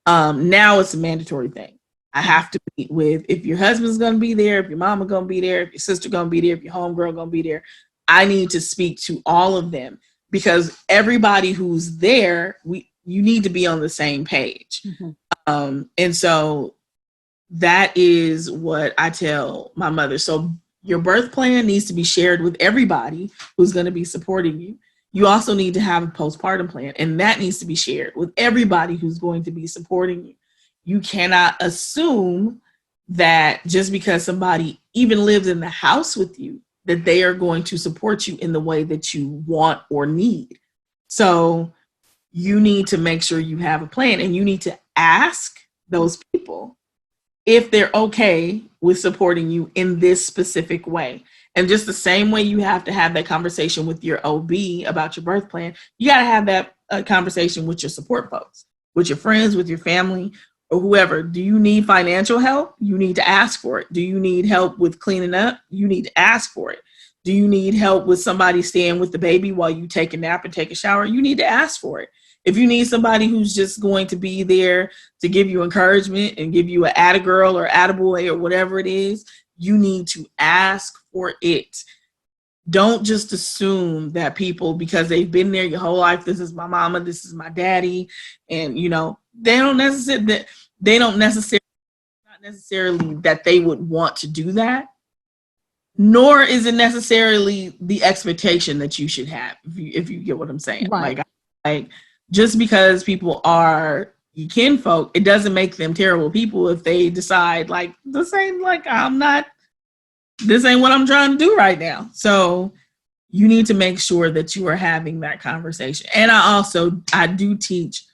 [SPEAKER 2] Now it's a mandatory thing. I have to meet with, if your husband's going to be there, if your mama going to be there, if your sister going to be there, if your homegirl going to be there, I need to speak to all of them, because everybody who's there, you need to be on the same page. And so that is what I tell my mother. So your birth plan needs to be shared with everybody who's going to be supporting you. You also need to have a postpartum plan, and that needs to be shared with everybody who's going to be supporting you. You cannot assume that just because somebody even lives in the house with you, that they are going to support you in the way that you want or need. So you need to make sure you have a plan, and you need to ask those people if they're okay with supporting you in this specific way. And just the same way you have to have that conversation with your OB about your birth plan, you got to have that conversation with your support folks, with your friends, with your family, or whoever. Do you need financial help? You need to ask for it. Do you need help with cleaning up? You need to ask for it. Do you need help with somebody staying with the baby while you take a nap and take a shower? You need to ask for it. If you need somebody who's just going to be there to give you encouragement and give you an attagirl or attaboy or whatever it is, you need to ask for it. Don't just assume that people, because they've been there your whole life, this is my mama, this is my daddy, and they don't necessarily not necessarily that they would want to do that, nor is it necessarily the expectation that you should have, if you get what I'm saying.
[SPEAKER 1] Right.
[SPEAKER 2] Like just because people are your kinfolk, it doesn't make them terrible people if they decide like this ain't what I'm trying to do right now. So you need to make sure that you are having that conversation. And I do teach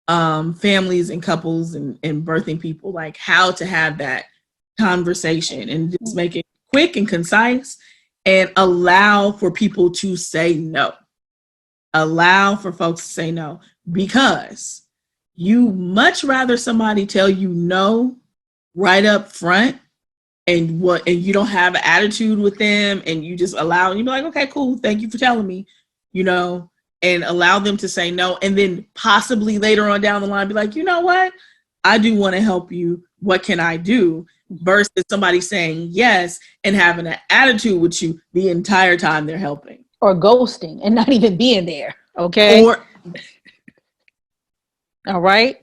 [SPEAKER 2] families and couples and birthing people like how to have that conversation, and just make it quick and concise, and allow for people to say no. Allow for folks to say no, because you much rather somebody tell you no right up front, and you don't have an attitude with them, and you just allow, and you be like, okay, cool, thank you for telling me, and allow them to say no, and then possibly later on down the line be like, you know what, I do want to help you, what can I do? Versus somebody saying yes and having an attitude with you the entire time they're helping.
[SPEAKER 1] Or ghosting and not even being there. Okay. All right.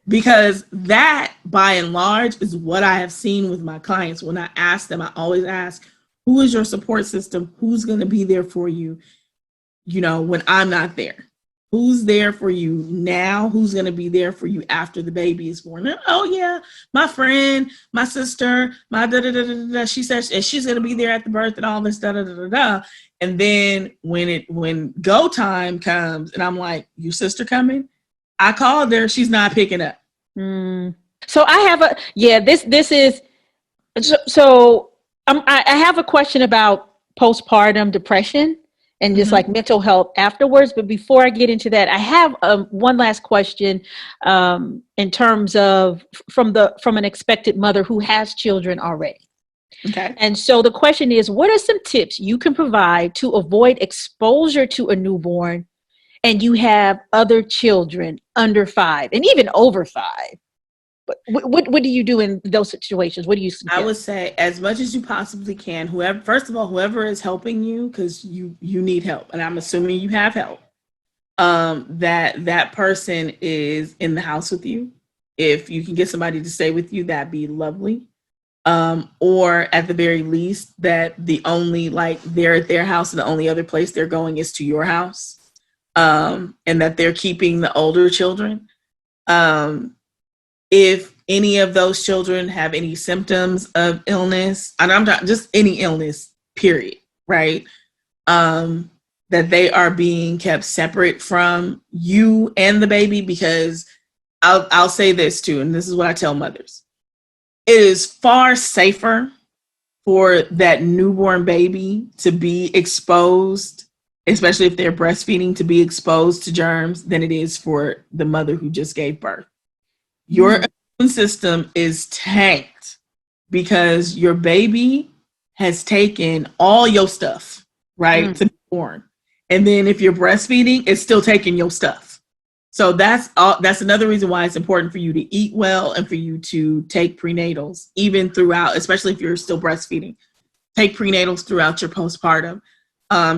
[SPEAKER 2] Because that, by and large, is what I have seen with my clients. When I ask them, I always ask, who is your support system? Who's going to be there for you, when I'm not there? Who's there for you now? Who's going to be there for you after the baby is born? And, oh, yeah, my friend, my sister, my da-da-da-da-da. She says she's going to be there at the birth and all this da-da-da-da-da. And then when go time comes and I'm like, your sister coming? I called her. She's not picking up.
[SPEAKER 1] So I have I have a question about postpartum depression and just like mental health afterwards. But before I get into that, I have one last question in terms of from an expected mother who has children already.
[SPEAKER 2] Okay.
[SPEAKER 1] And so the question is, what are some tips you can provide to avoid exposure to a newborn and you have other children under 5 and even over 5? But what do you do in those situations? What do you suggest? I
[SPEAKER 2] would say as much as you possibly can, whoever is helping you, because you need help, and I'm assuming you have help, that person is in the house with you. If you can get somebody to stay with you, that'd be lovely. Or at the very least, that they're at their house and the only other place they're going is to your house, and that they're keeping the older children. If any of those children have any symptoms of illness, and I'm not just any illness, period, right? That they are being kept separate from you and the baby, because I'll say this too, and this is what I tell mothers. It is far safer for that newborn baby to be exposed, especially if they're breastfeeding, to be exposed to germs than it is for the mother who just gave birth. Your immune system is tanked because your baby has taken all your stuff, right, to be born. And then if you're breastfeeding, it's still taking your stuff. So that's another reason why it's important for you to eat well and for you to take prenatals, even throughout, especially if you're still breastfeeding. Take prenatals throughout your postpartum,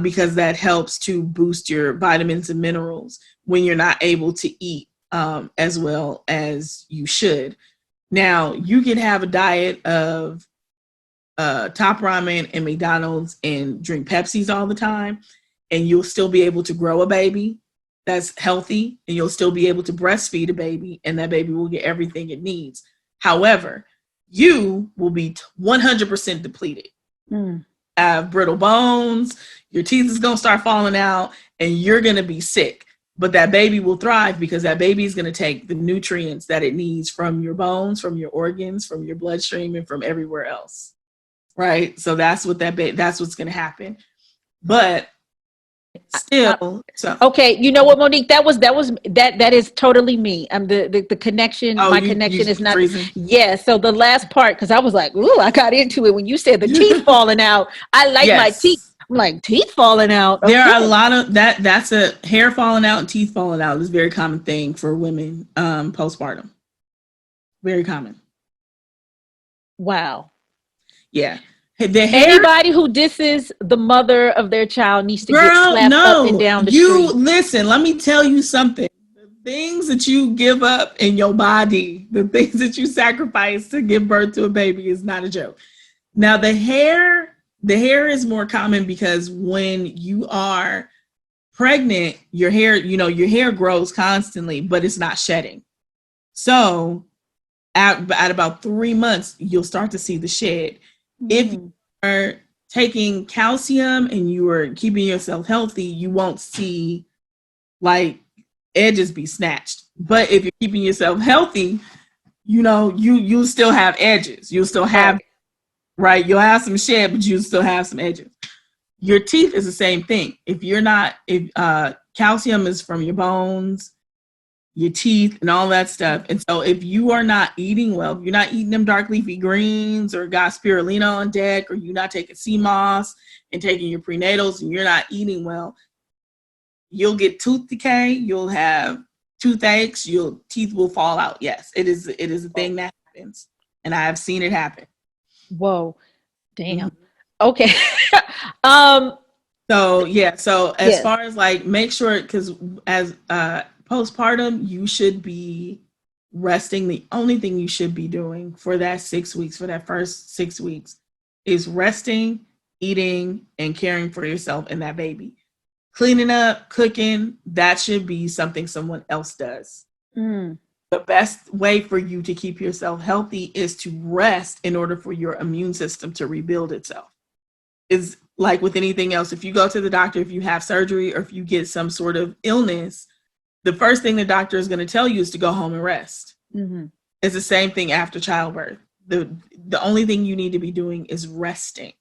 [SPEAKER 2] because that helps to boost your vitamins and minerals when you're not able to eat as well as you should. Now, you can have a diet of Top Ramen and McDonald's and drink Pepsis all the time, and you'll still be able to grow a baby that's healthy, and you'll still be able to breastfeed a baby, and that baby will get everything it needs. However, you will be 100% depleted. Have brittle bones, your teeth is going to start falling out, and you're going to be sick. But that baby will thrive because that baby is going to take the nutrients that it needs from your bones, from your organs, from your bloodstream, and from everywhere else. Right? So that's what that's what's going to happen. But still,
[SPEAKER 1] okay, you know what, Monique, that is totally me. The connection, my connection is not freezing. Yeah, so the last part, because I was like, ooh, I got into it when you said the teeth falling out. I like my teeth. I'm like, teeth falling out. Okay.
[SPEAKER 2] There are a lot of that's a hair falling out and teeth falling out is a very common thing for women postpartum. Very common.
[SPEAKER 1] Wow.
[SPEAKER 2] Yeah.
[SPEAKER 1] Anybody who disses the mother of their child needs to get slapped up and down the street.
[SPEAKER 2] Listen, let me tell you something. The things that you give up in your body, the things that you sacrifice to give birth to a baby is not a joke. Now, the hair is more common because when you are pregnant, your hair grows constantly, but it's not shedding. So at about 3 months, you'll start to see the shed. If you are taking calcium and you are keeping yourself healthy, you won't see like edges be snatched. But if you're keeping yourself healthy, you'll still have edges. You'll still have, right? You'll have some shed, but you'll still have some edges. Your teeth is the same thing. If calcium is from your bones, your teeth, and all that stuff. And so if you are not eating well, if you're not eating them dark leafy greens or got spirulina on deck, or you're not taking sea moss and taking your prenatals and you're not eating well, you'll get tooth decay, you'll have toothaches, your teeth will fall out. Yes, it is a thing that happens. And I have seen it happen.
[SPEAKER 1] Whoa. Damn. Okay.
[SPEAKER 2] So as far as like, make sure, because as postpartum, you should be resting. The only thing you should be doing for that 6 weeks, for that first 6 weeks, is resting, eating, and caring for yourself and that baby. Cleaning up, cooking, that should be something someone else does. The best way for you to keep yourself healthy is to rest in order for your immune system to rebuild itself. Is like with anything else. If you go to the doctor, if you have surgery, or if you get some sort of illness, the first thing the doctor is going to tell you is to go home and rest. It's the same thing after childbirth. The only thing you need to be doing is resting.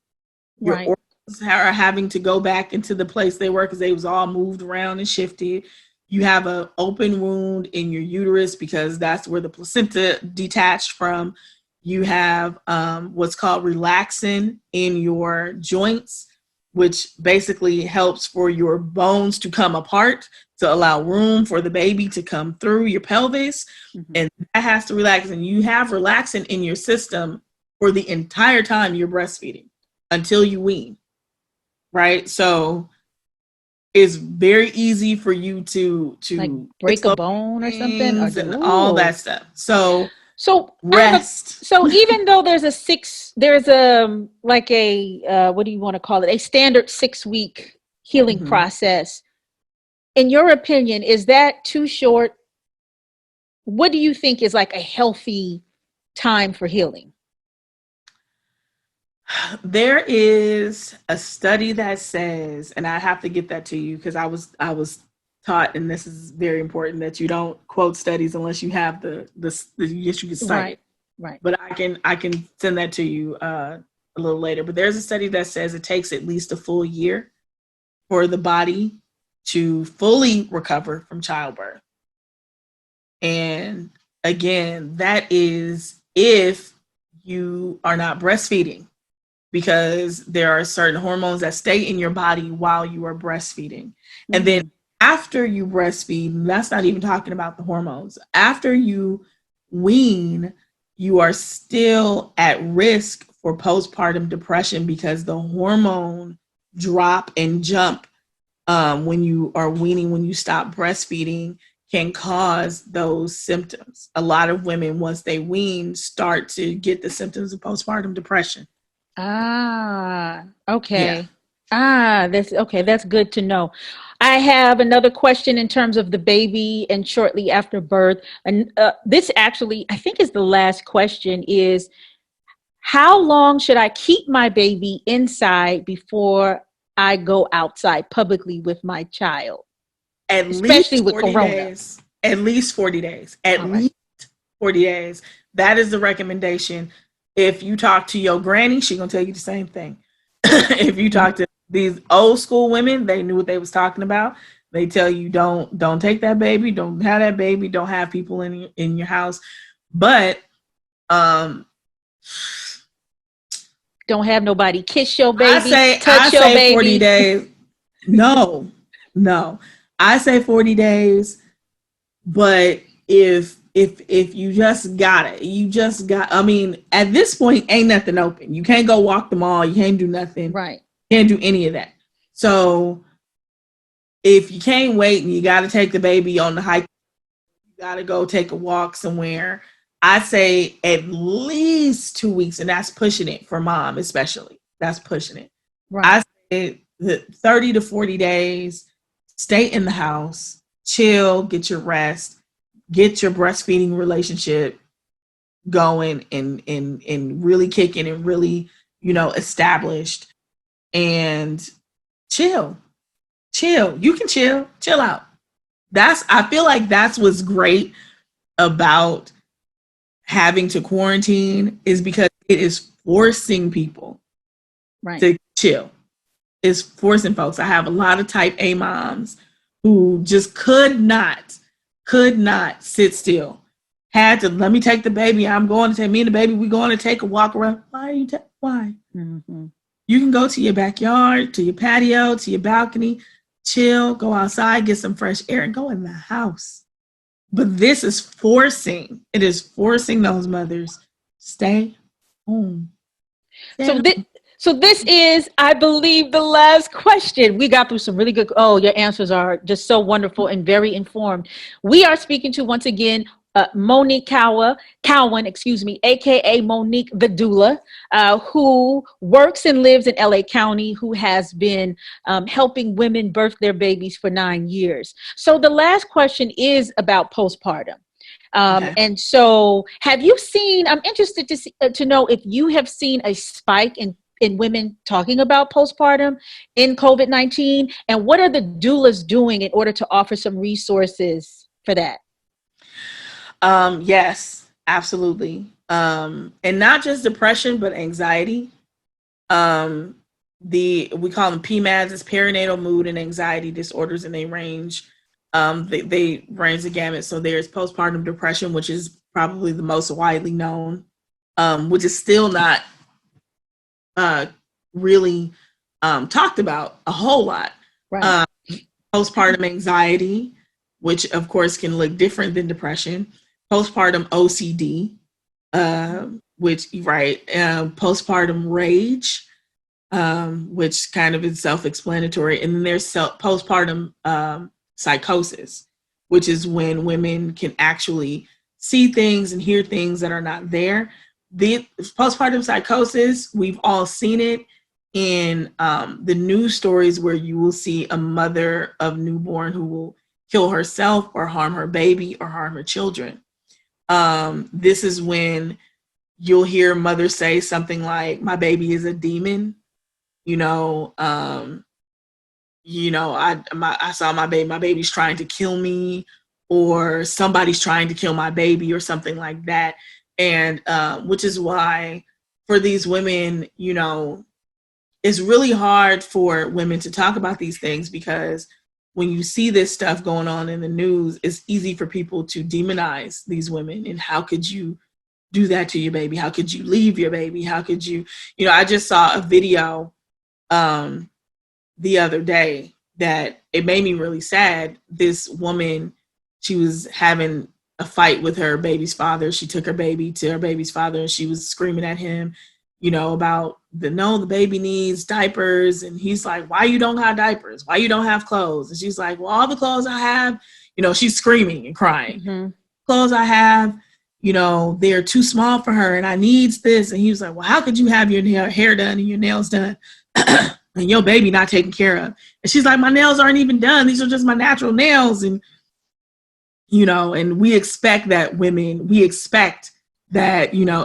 [SPEAKER 2] Your organs are having to go back into the place they were because they was all moved around and shifted. You have an open wound in your uterus because that's where the placenta detached from. You have what's called relaxin in your joints, which basically helps for your bones to come apart to allow room for the baby to come through your pelvis. And that has to relax. And you have relaxin in your system for the entire time you're breastfeeding until you wean, right? So it's very easy for you to like
[SPEAKER 1] break a bone or something,
[SPEAKER 2] and all that stuff. So
[SPEAKER 1] rest. So even though there's a what do you want to call it? A standard 6-week healing process. In your opinion, is that too short? What do you think is like a healthy time for healing?
[SPEAKER 2] There is a study that says, and I have to get that to you because I was taught, and this is very important, that you don't quote studies unless you have yes, you can cite.
[SPEAKER 1] Right.
[SPEAKER 2] But I can send that to you a little later. But there's a study that says it takes at least a full year for the body to fully recover from childbirth. And again, that is if you are not breastfeeding, because there are certain hormones that stay in your body while you are breastfeeding. And then after you breastfeed, that's not even talking about the hormones. After you wean, you are still at risk for postpartum depression because the hormone drop and jump when you are weaning, when you stop breastfeeding, can cause those symptoms. A lot of women, once they wean, start to get the symptoms of postpartum depression.
[SPEAKER 1] Ah,
[SPEAKER 2] Yeah.
[SPEAKER 1] okay. That's okay. That's good to know. I have another question in terms of the baby and shortly after birth. And this actually, I think, is the last question is how long should I keep my baby inside before I go outside publicly with my child,
[SPEAKER 2] At
[SPEAKER 1] especially
[SPEAKER 2] least
[SPEAKER 1] with
[SPEAKER 2] 40
[SPEAKER 1] Corona?
[SPEAKER 2] days. At least 40 days. At
[SPEAKER 1] All right.
[SPEAKER 2] least 40 days. That is the recommendation. If you talk to your granny, she's gonna tell you the same thing. If you talk to these old school women, they knew what they was talking about. They tell you don't take that baby, don't have that baby, don't have people in your house. But um
[SPEAKER 1] Don't have nobody kiss your
[SPEAKER 2] I
[SPEAKER 1] baby,
[SPEAKER 2] say I
[SPEAKER 1] touch your
[SPEAKER 2] say 40
[SPEAKER 1] baby.
[SPEAKER 2] days. No, no. I say 40 days. But if you just got it, you just got, I mean, at this point, ain't nothing open. You can't go walk the mall. You can't do nothing.
[SPEAKER 1] Right.
[SPEAKER 2] Can't do any of that. So if you can't wait and you got to take the baby on the hike, you got to go take a walk somewhere. I say at least 2 weeks, and that's pushing it for mom, especially. That's pushing it.
[SPEAKER 1] Right.
[SPEAKER 2] I say the 30 to 40 days, stay in the house, chill, get your rest, get your breastfeeding relationship going and really kicking and really, established, and chill. Chill. You can chill out. I feel like that's what's great about having to quarantine, is because it is forcing people
[SPEAKER 1] Right.
[SPEAKER 2] to chill. It's forcing folks. I have a lot of type A moms who just could not sit still. Had to, let me take the baby. I'm going to take me and the baby. We're going to take a walk around. Why are you? Why?
[SPEAKER 1] Mm-hmm.
[SPEAKER 2] You can go to your backyard, to your patio, to your balcony, chill, go outside, get some fresh air, and go in the house. But this is forcing. It is forcing those mothers stay home. Stay
[SPEAKER 1] So
[SPEAKER 2] home.
[SPEAKER 1] this, so this is, I believe, the last question. We got through some really good. Oh, your answers are just so wonderful and very informed. We are speaking to once again Monique Cowan, excuse me, aka Monique the Doula, who works and lives in LA County, who has been helping women birth their babies for 9 years. So the last question is about postpartum.
[SPEAKER 2] Okay.
[SPEAKER 1] And so, have you seen? I'm interested to know if you have seen a spike in women talking about postpartum in COVID-19, and what are the doulas doing in order to offer some resources for that?
[SPEAKER 2] Yes, absolutely. And not just depression, but anxiety. Um, we call them PMADs, it's perinatal mood and anxiety disorders, and they range the gamut. So there's postpartum depression, which is probably the most widely known, which is still not really talked about a whole lot.
[SPEAKER 1] Right.
[SPEAKER 2] Postpartum anxiety, which of course can look different than depression. Postpartum OCD, postpartum rage, which kind of is self-explanatory. And then there's postpartum psychosis, which is when women can actually see things and hear things that are not there. The postpartum psychosis, we've all seen it in the news stories where you will see a mother of newborn who will kill herself or harm her baby or harm her children. This is when you'll hear mothers say something like, my baby is a demon. I saw my baby's trying to kill me, or somebody's trying to kill my baby, or something like that. And which is why for these women, it's really hard for women to talk about these things, because when you see this stuff going on in the news, it's easy for people to demonize these women. And how could you do that to your baby? How could you leave your baby? How could you, I just saw a video the other day that it made me really sad. This woman, she was having a fight with her baby's father. She took her baby to her baby's father and she was screaming at him, about the baby needs diapers. And he's like, why you don't have diapers? Why you don't have clothes? And she's like, well, all the clothes I have, she's screaming and crying. Mm-hmm. Clothes I have, they're too small for her and I needs this. And he was like, well, how could you have your hair done and your nails done and your baby not taken care of? And she's like, my nails aren't even done. These are just my natural nails. And, and we expect that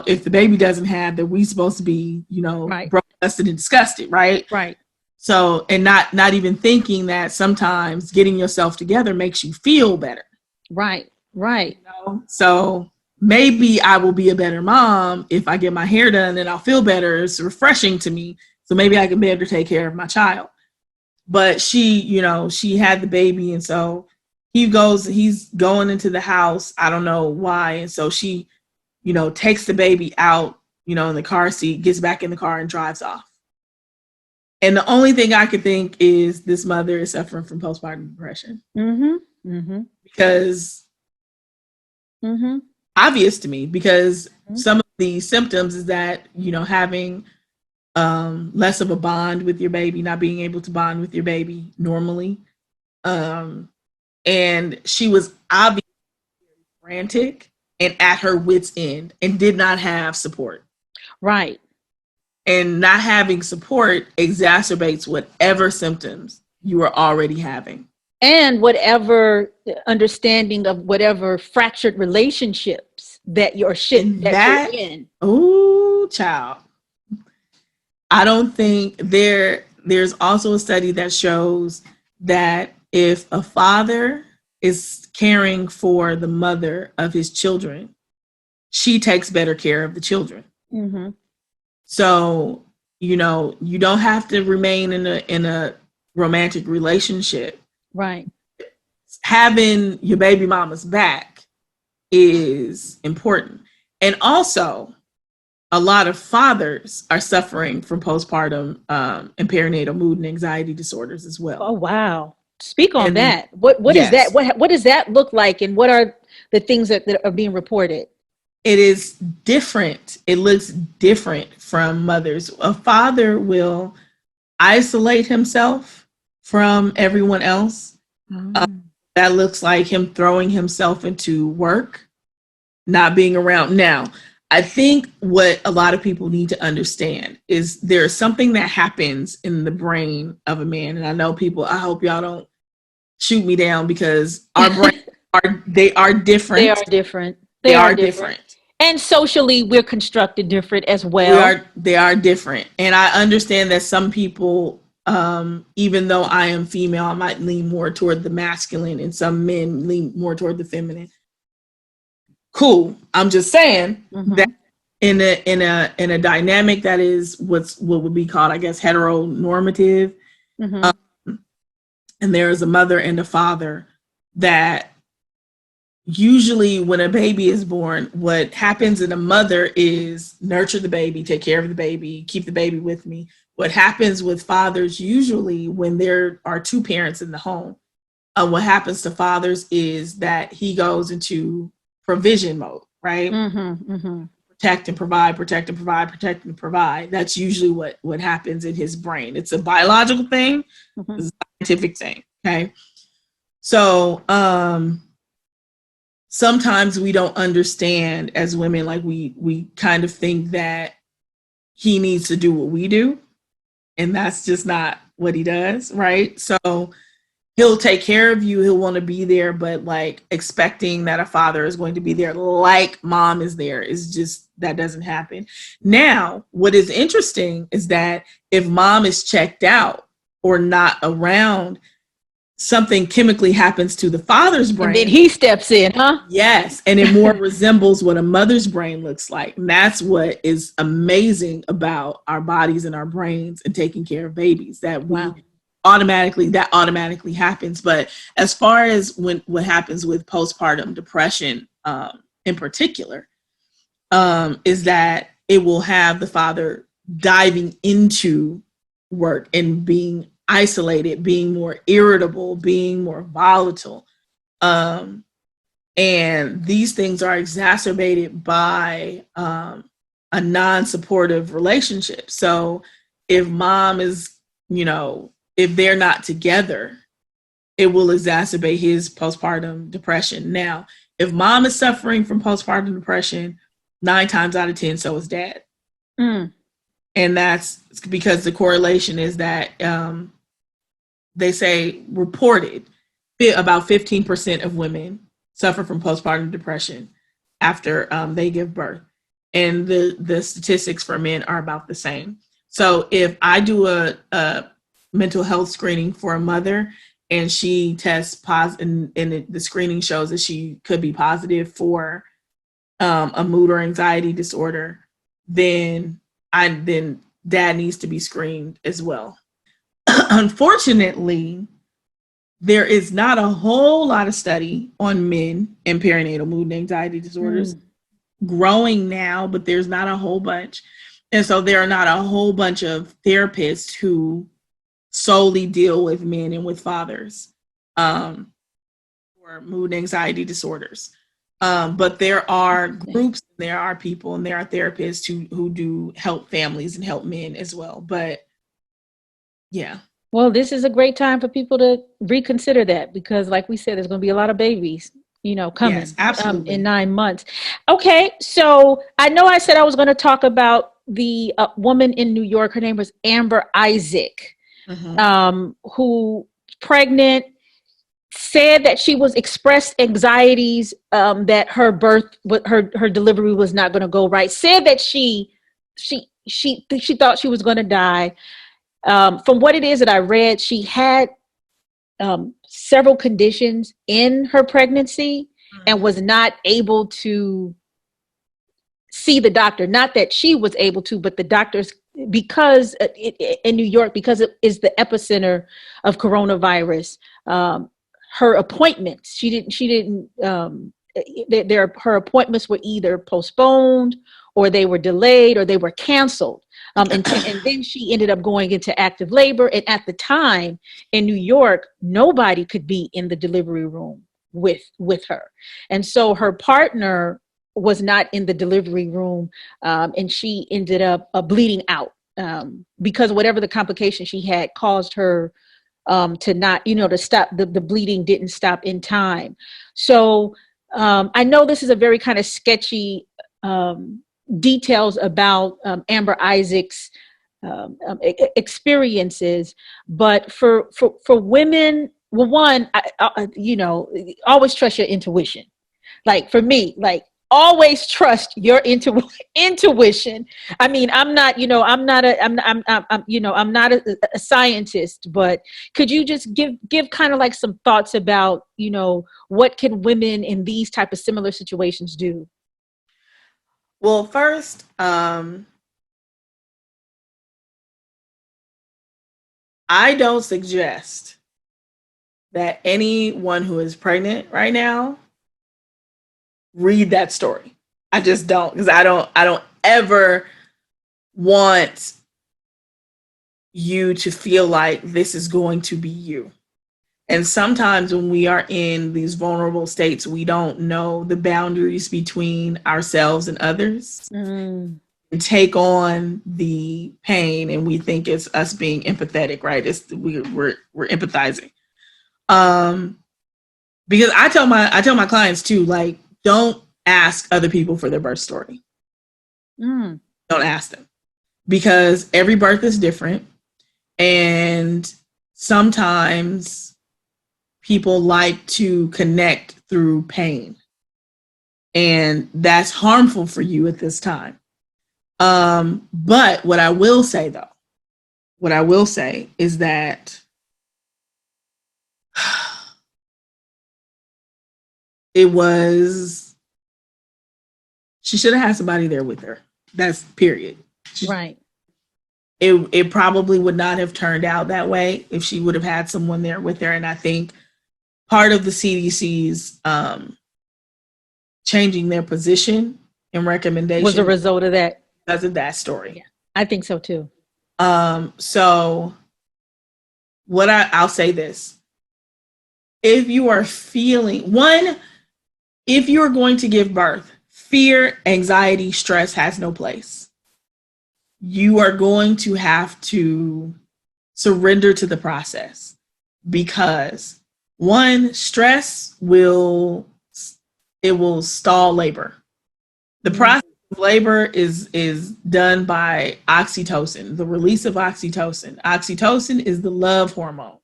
[SPEAKER 2] if the baby doesn't have, that we supposed to be, right, busted and disgusted. Right.
[SPEAKER 1] Right.
[SPEAKER 2] So, and not even thinking that sometimes getting yourself together makes you feel better.
[SPEAKER 1] Right. Right.
[SPEAKER 2] So maybe I will be a better mom if I get my hair done and I'll feel better. It's refreshing to me. So maybe I can be able to take care of my child. But she had the baby. And so he's going into the house. I don't know why. And so she, takes the baby out, in the car seat, gets back in the car and drives off. And the only thing I could think is this mother is suffering from postpartum depression. Mm-hmm. Mm-hmm. Because obvious to me, because some of the symptoms is that, having less of a bond with your baby, not being able to bond with your baby normally. And she was obviously frantic and at her wit's end and did not have support.
[SPEAKER 1] Right.
[SPEAKER 2] And not having support exacerbates whatever symptoms you are already having.
[SPEAKER 1] And whatever understanding of whatever fractured relationships that you're in.
[SPEAKER 2] Oh, child. I don't think there's also a study that shows that if a father is caring for the mother of his children, she takes better care of the children. Mm-hmm. So, you don't have to remain in a romantic relationship.
[SPEAKER 1] Right.
[SPEAKER 2] Having your baby mama's back is important. And also, a lot of fathers are suffering from postpartum and perinatal mood and anxiety disorders as well.
[SPEAKER 1] Oh, wow. Speak on that. What yes. is that? What does that look like? And what are the things that are being reported?
[SPEAKER 2] It is different. It looks different from mothers. A father will isolate himself from everyone else. That looks like him throwing himself into work, not being around. Now, I think what a lot of people need to understand is there's something that happens in the brain of a man. And I know people, I hope y'all don't shoot me down because our brains are different.
[SPEAKER 1] They are different. They are different. And socially, we're constructed different as well.
[SPEAKER 2] They are different. And I understand that some people, even though I am female, I might lean more toward the masculine and some men lean more toward the feminine. Cool. I'm just saying that in a dynamic that is what would be called, I guess, heteronormative. And there is a mother and a father that usually when a baby is born, what happens in a mother is nurture the baby, take care of the baby, keep the baby with me. What happens with fathers usually when there are two parents in the home, what happens to fathers is that he goes into provision mode, right? Protect and provide, protect and provide, protect and provide. That's usually what happens in his brain. It's a biological thing, it's a scientific thing, okay? So sometimes we don't understand as women, like we kind of think that he needs to do what we do, and that's just not what he does, right? So he'll take care of you, he'll want to be there, but like expecting that a father is going to be there like mom is there is just, that doesn't happen. Now, what is interesting is that if mom is checked out or not around, something chemically happens to the father's brain.
[SPEAKER 1] And then he steps in, huh?
[SPEAKER 2] Yes. And it more resembles what a mother's brain looks like. And that's what is amazing about our bodies and our brains and taking care of babies, that we automatically happens. But as far as what happens with postpartum depression in particular, is that it will have the father diving into work and being isolated, being more irritable, being more volatile. And these things are exacerbated by a non-supportive relationship. So if mom is, if they're not together, it will exacerbate his postpartum depression. Now, if mom is suffering from postpartum depression, 9 times out of 10, so is dad.
[SPEAKER 1] Mm.
[SPEAKER 2] And that's because the correlation is that they say reported about 15% of women suffer from postpartum depression after they give birth. And the statistics for men are about the same. So if I do a mental health screening for a mother and she tests positive, and the screening shows that she could be positive for a mood or anxiety disorder, then dad needs to be screened as well. Unfortunately, there is not a whole lot of study on men and perinatal mood and anxiety disorders. Growing now, but there's not a whole bunch. And so there are not a whole bunch of therapists who solely deal with men and with fathers for mood and anxiety disorders. But there are groups, there are people, and there are therapists who do help families and help men as well. But yeah.
[SPEAKER 1] Well, this is a great time for people to reconsider that, because like we said, there's going to be a lot of babies, coming.
[SPEAKER 2] Yes, absolutely.
[SPEAKER 1] In 9 months. Okay. So I know I said I was going to talk about the woman in New York. Her name was Amber Isaac, who pregnant, said that she was expressed anxieties, that her delivery was not going to go right. Said that she thought she was going to die. From what it is that I read, she had several conditions in her pregnancy and was not able to see the doctor. Not that she was able to, but the doctors, because in New York, because it is the epicenter of coronavirus, her appointments, her appointments were either postponed or they were delayed or they were canceled. And then she ended up going into active labor. And at the time in New York, nobody could be in the delivery room with her. And so her partner was not in the delivery room, and she ended up bleeding out because whatever the complication she had caused her to not, to stop, the bleeding didn't stop in time. So I know this is a very kind of sketchy details about Amber Isaac's experiences, but for women, well, one, always trust your intuition. Like for me, always trust your intuition. I mean, I'm not a scientist, but could you just give kind of like some thoughts about, what can women in these type of similar situations do?
[SPEAKER 2] Well, first, I don't suggest that anyone who is pregnant right now read that story. I just don't, because I don't ever want you to feel like this is going to be you. And sometimes when we are in these vulnerable states, we don't know the boundaries between ourselves and others, and take on the pain, and we think it's us being empathetic, right? We're empathizing. Because I tell my clients too, like, don't ask other people for their birth story. Don't ask them, because every birth is different, and sometimes people like to connect through pain, and that's harmful for you at this time. But what I will say is that she should have had somebody there with her. That's period.
[SPEAKER 1] Right.
[SPEAKER 2] It probably would not have turned out that way if she would have had someone there with her. And I think part of the CDC's changing their position and recommendation
[SPEAKER 1] was a result of that.
[SPEAKER 2] Because of that story.
[SPEAKER 1] Yeah, I think so too.
[SPEAKER 2] So I'll say this. If you are feeling, if you are going to give birth, fear, anxiety, stress has no place. You are going to have to surrender to the process, because stress will stall labor. The process of labor is done by oxytocin, the release of oxytocin. Oxytocin is the love hormone.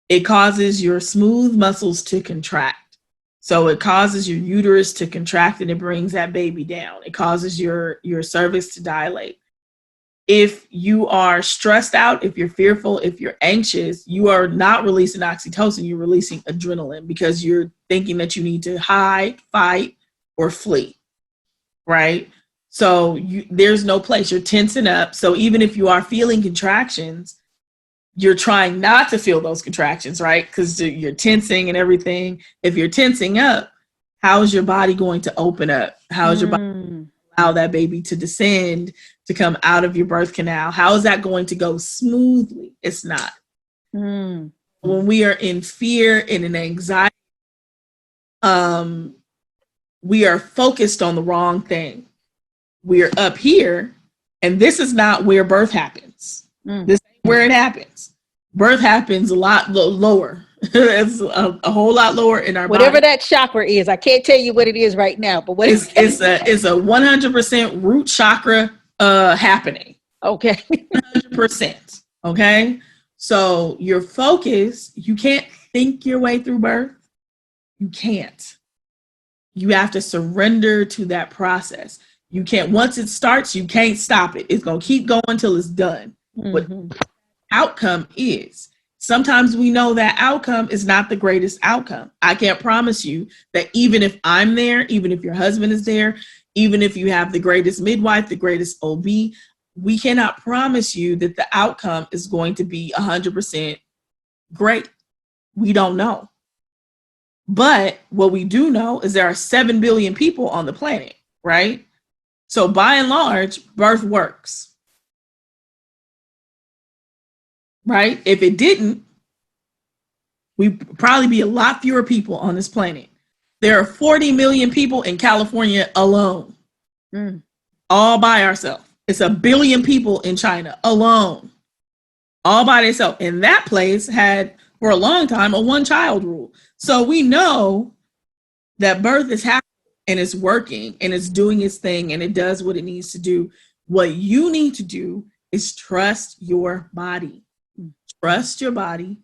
[SPEAKER 2] It causes your smooth muscles to contract. So it causes your uterus to contract and it brings that baby down. It causes your cervix to dilate. If you are stressed out, if you're fearful, if you're anxious, you are not releasing oxytocin, you're releasing adrenaline, because you're thinking that you need to hide, fight, or flee, right? So there's no place. You're tensing up. So even if you are feeling contractions, you're trying not to feel those contractions, right? Because you're tensing and everything. If you're tensing up, how is your body going to open up? How is your body allow that baby to descend, to come out of your birth canal? How is that going to go smoothly? It's not. When we are in fear and in anxiety, we are focused on the wrong thing. We are up here, and this is not where birth happens. This ain't where it happens. Birth happens a lot lower. It's a whole lot lower in our
[SPEAKER 1] whatever
[SPEAKER 2] body.
[SPEAKER 1] that chakra is. I can't tell you what it is right now, but what
[SPEAKER 2] it's a 100% root chakra happening.
[SPEAKER 1] Okay.
[SPEAKER 2] 100%. Okay. So your focus, you can't think your way through birth. You can't. You have to surrender to that process. You can't, once it starts, you can't stop it. It's going to keep going until it's done. What outcome is. Sometimes we know that outcome is not the greatest outcome. I can't promise you that even if I'm there, even if your husband is there, even if you have the greatest midwife, the greatest OB, we cannot promise you that the outcome is going to be 100% great. We don't know. But what we do know is there are 7 billion people on the planet, right? So by and large, birth works. Right? If it didn't, we'd probably be a lot fewer people on this planet. There are 40 million people in California alone, all by ourselves. It's 1 billion people in China alone, all by themselves. And that place had, for a long time, a one-child rule. So we know that birth is happening and it's working and it's doing its thing and it does what it needs to do. What you need to do is trust your body. Trust your body,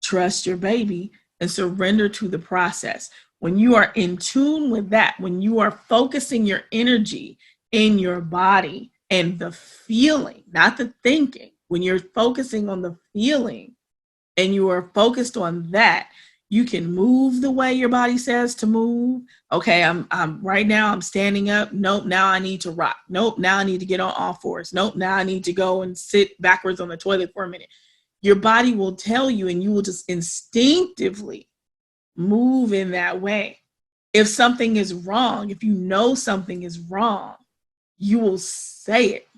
[SPEAKER 2] trust your baby, and surrender to the process. When you are in tune with that, when you are focusing your energy in your body and the feeling, not the thinking, when you're focusing on the feeling and you are focused on that, you can move the way your body says to move. Okay, I'm right now I'm standing up. Nope, now I need to rock. Nope, now I need to get on all fours. Nope, now I need to go and sit backwards on the toilet for a minute. Your body will tell you, and you will just instinctively move in that way. If something is wrong, if you know something is wrong, you will say it.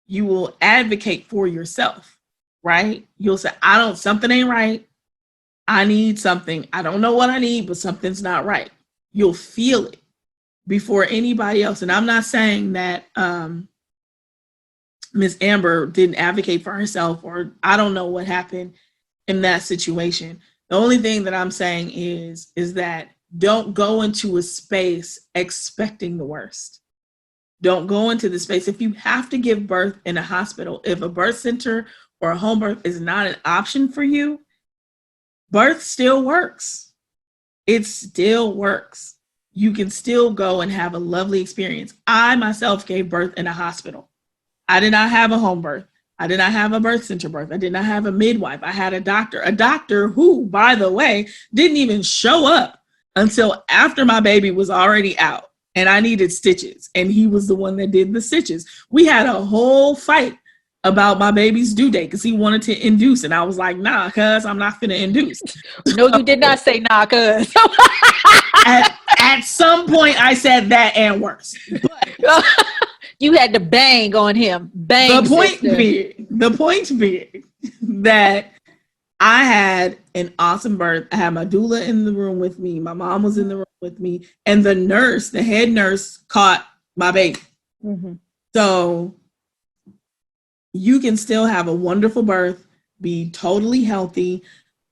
[SPEAKER 2] You will advocate for yourself, right? You'll say, something ain't right. I need something. I don't know what I need, but something's not right. You'll feel it before anybody else. And I'm not saying that Miss Amber didn't advocate for herself, or I don't know what happened in that situation. The only thing that I'm saying is that don't go into a space expecting the worst. Don't go into the space. If you have to give birth in a hospital, if a birth center or a home birth is not an option for you, birth still works. It still works. You can still go and have a lovely experience. I myself gave birth in a hospital. I did not have a home birth. I did not have a birth center birth. I did not have a midwife. I had a doctor who, by the way, didn't even show up until after my baby was already out and I needed stitches. And he was the one that did the stitches. We had a whole fight about my baby's due date because he wanted to induce. And I was like, nah, cuz I'm not finna induce.
[SPEAKER 1] No, you did not say nah, cuz.
[SPEAKER 2] At some point I said that and worse. But
[SPEAKER 1] you had to bang on him. Bang.
[SPEAKER 2] The point being that I had an awesome birth. I had my doula in the room with me. My mom was in the room with me. And the nurse, the head nurse, caught my baby. Mm-hmm. So you can still have a wonderful birth, be totally healthy.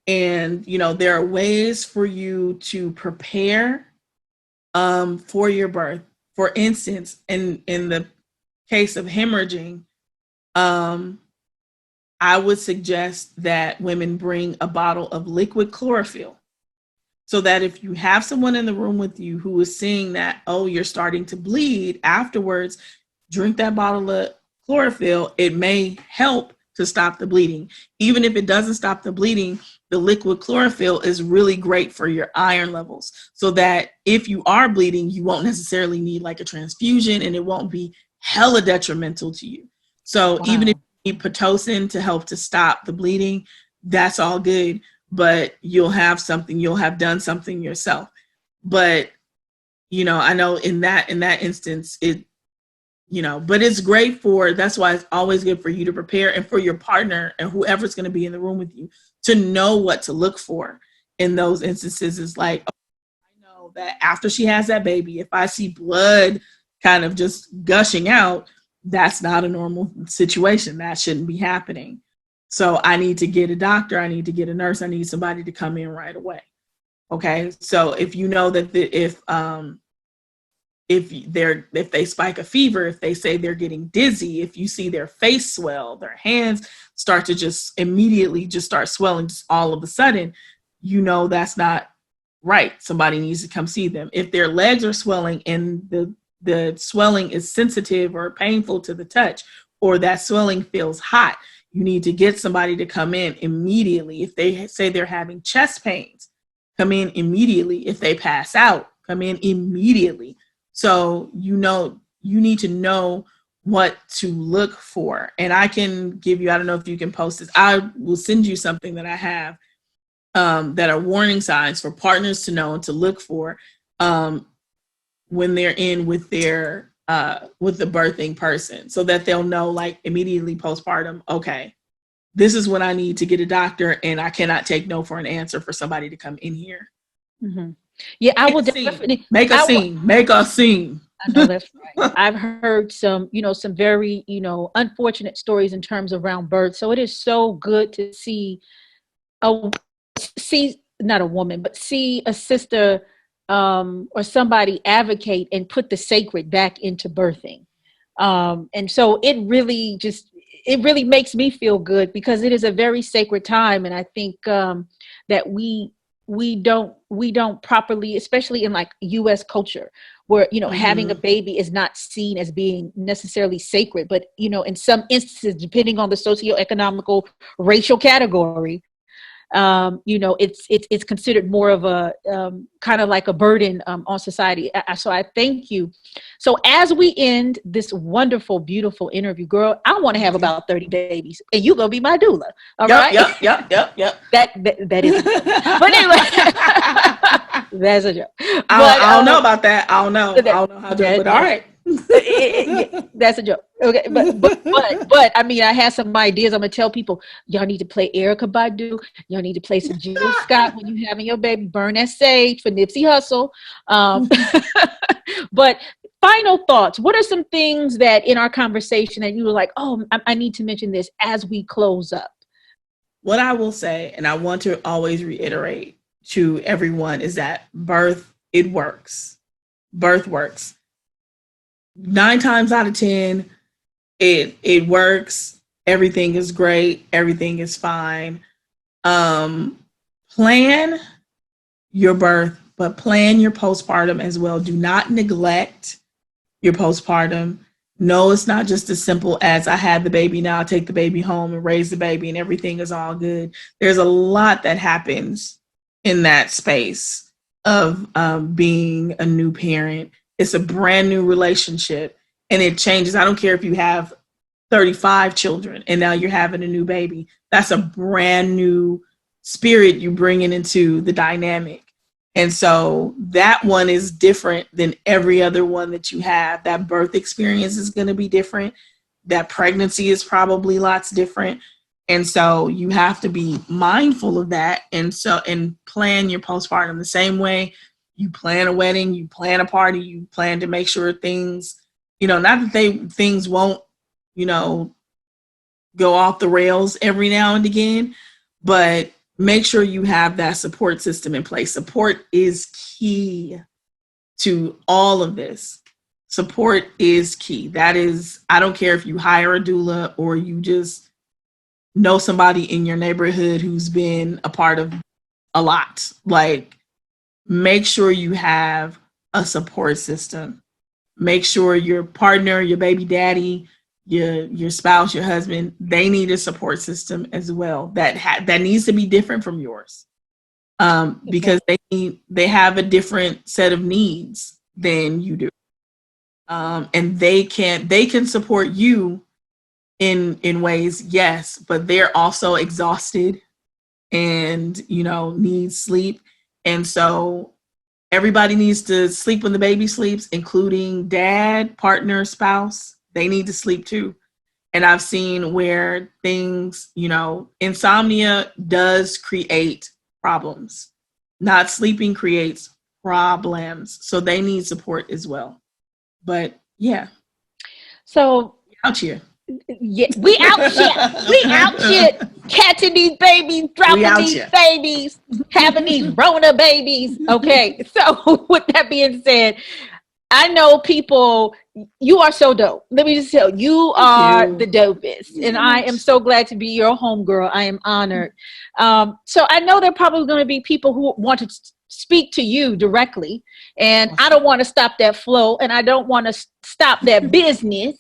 [SPEAKER 2] And, you know, there are ways for you to prepare for your birth. For instance, in the case of hemorrhaging, I would suggest that women bring a bottle of liquid chlorophyll, so that if you have someone in the room with you who is seeing that, oh, you're starting to bleed afterwards, drink that bottle of chlorophyll. It may help to stop the bleeding. Even if it doesn't stop the bleeding, the liquid chlorophyll is really great for your iron levels, so that if you are bleeding, you won't necessarily need like a transfusion, and it won't be hella detrimental to you. So even if you need Pitocin to help to stop the bleeding, that's all good, but you'll have done something yourself. But, you know, I know in that instance, it, you know, but it's great that's why it's always good for you to prepare, and for your partner and whoever's going to be in the room with you to know what to look for in those instances. Is like, oh, I know that after she has that baby, if I see blood kind of just gushing out, that's not a normal situation. That shouldn't be happening. So I need to get a doctor. I need to get a nurse. I need somebody to come in right away. Okay. So if you know that if they spike a fever, if they say they're getting dizzy, if you see their face swell, their hands start to just immediately just start swelling just all of a sudden, you know that's not right. Somebody needs to come see them. If their legs are swelling and the swelling is sensitive or painful to the touch, or that swelling feels hot, you need to get somebody to come in immediately. If they say they're having chest pains, come in immediately. If they pass out, come in immediately. So, you know, you need to know what to look for. And I can give you, I don't know if you can post this. I will send you something that I have that are warning signs for partners to know and to look for when they're in with their with the birthing person, so that they'll know like immediately postpartum, okay, this is when I need to get a doctor, and I cannot take no for an answer for somebody to come in here.
[SPEAKER 1] Mm-hmm. Yeah, I will definitely
[SPEAKER 2] make a scene.
[SPEAKER 1] I know that's right. I've heard some very, unfortunate stories in terms of around birth. So it is so good to see not a woman, but see a sister or somebody advocate and put the sacred back into birthing. And so it really makes me feel good, because it is a very sacred time. And I think that we don't properly, especially in like US culture, where, having a baby is not seen as being necessarily sacred, but, in some instances, depending on the socioeconomical racial category, it's considered more of a kind of like a burden on society. So I thank you. So as we end this wonderful, beautiful interview, girl, I want to have about 30 babies, and you're gonna be my doula. All right?
[SPEAKER 2] Yep.
[SPEAKER 1] That is. But anyway, that's a joke.
[SPEAKER 2] I don't know about that. I don't know how to do it, but all right.
[SPEAKER 1] That's a joke. Okay, but I mean, I have some ideas. I'm gonna tell people, y'all need to play Erykah Badu. Y'all need to play some Jill Scott when you're having your baby. Burn that sage for Nipsey Hussle. But final thoughts. What are some things that in our conversation that you were like, oh, I need to mention this as we close up?
[SPEAKER 2] What I will say, and I want to always reiterate to everyone, is that birth works. Birth works. 9 times out of 10, it works. Everything is great. Everything is fine. Plan your birth, but plan your postpartum as well. Do not neglect your postpartum. No, it's not just as simple as I had the baby, now I take the baby home and raise the baby and everything is all good. There's a lot that happens in that space of being a new parent. It's a brand new relationship, and it changes. I don't care if you have 35 children and now you're having a new baby. That's a brand new spirit you bringing into the dynamic. And so that one is different than every other one that you have. That birth experience is going to be different. That pregnancy is probably lots different. And so you have to be mindful of that. And plan your postpartum the same way you plan a wedding, you plan a party, you plan to make sure things, not that things won't, go off the rails every now and again, but make sure you have that support system in place. Support is key to all of this. Support is key. That is, I don't care if you hire a doula or you just know somebody in your neighborhood who's been a part of a lot. Like, make sure you have a support system. Make sure your partner, your baby daddy, your spouse, your husband, they need a support system as well. That needs to be different from yours, because they have a different set of needs than you do, and they can support you in ways, yes, but they're also exhausted and need sleep, and so everybody needs to sleep when the baby sleeps, including dad, partner, spouse. They need to sleep too. And I've seen where things, insomnia does create problems. Not sleeping creates problems. So they need support as well. But yeah.
[SPEAKER 1] So
[SPEAKER 2] out here.
[SPEAKER 1] Yeah, we out here. We out here catching these babies, dropping these babies, having these Rona babies. Okay. So with that being said, I know people, you are so dope. Let me just tell you, are the dopest. And I am so glad to be your homegirl. I am honored. So I know there are probably going to be people who want to speak to you directly. And I don't want to stop that flow. And I don't want to stop that business.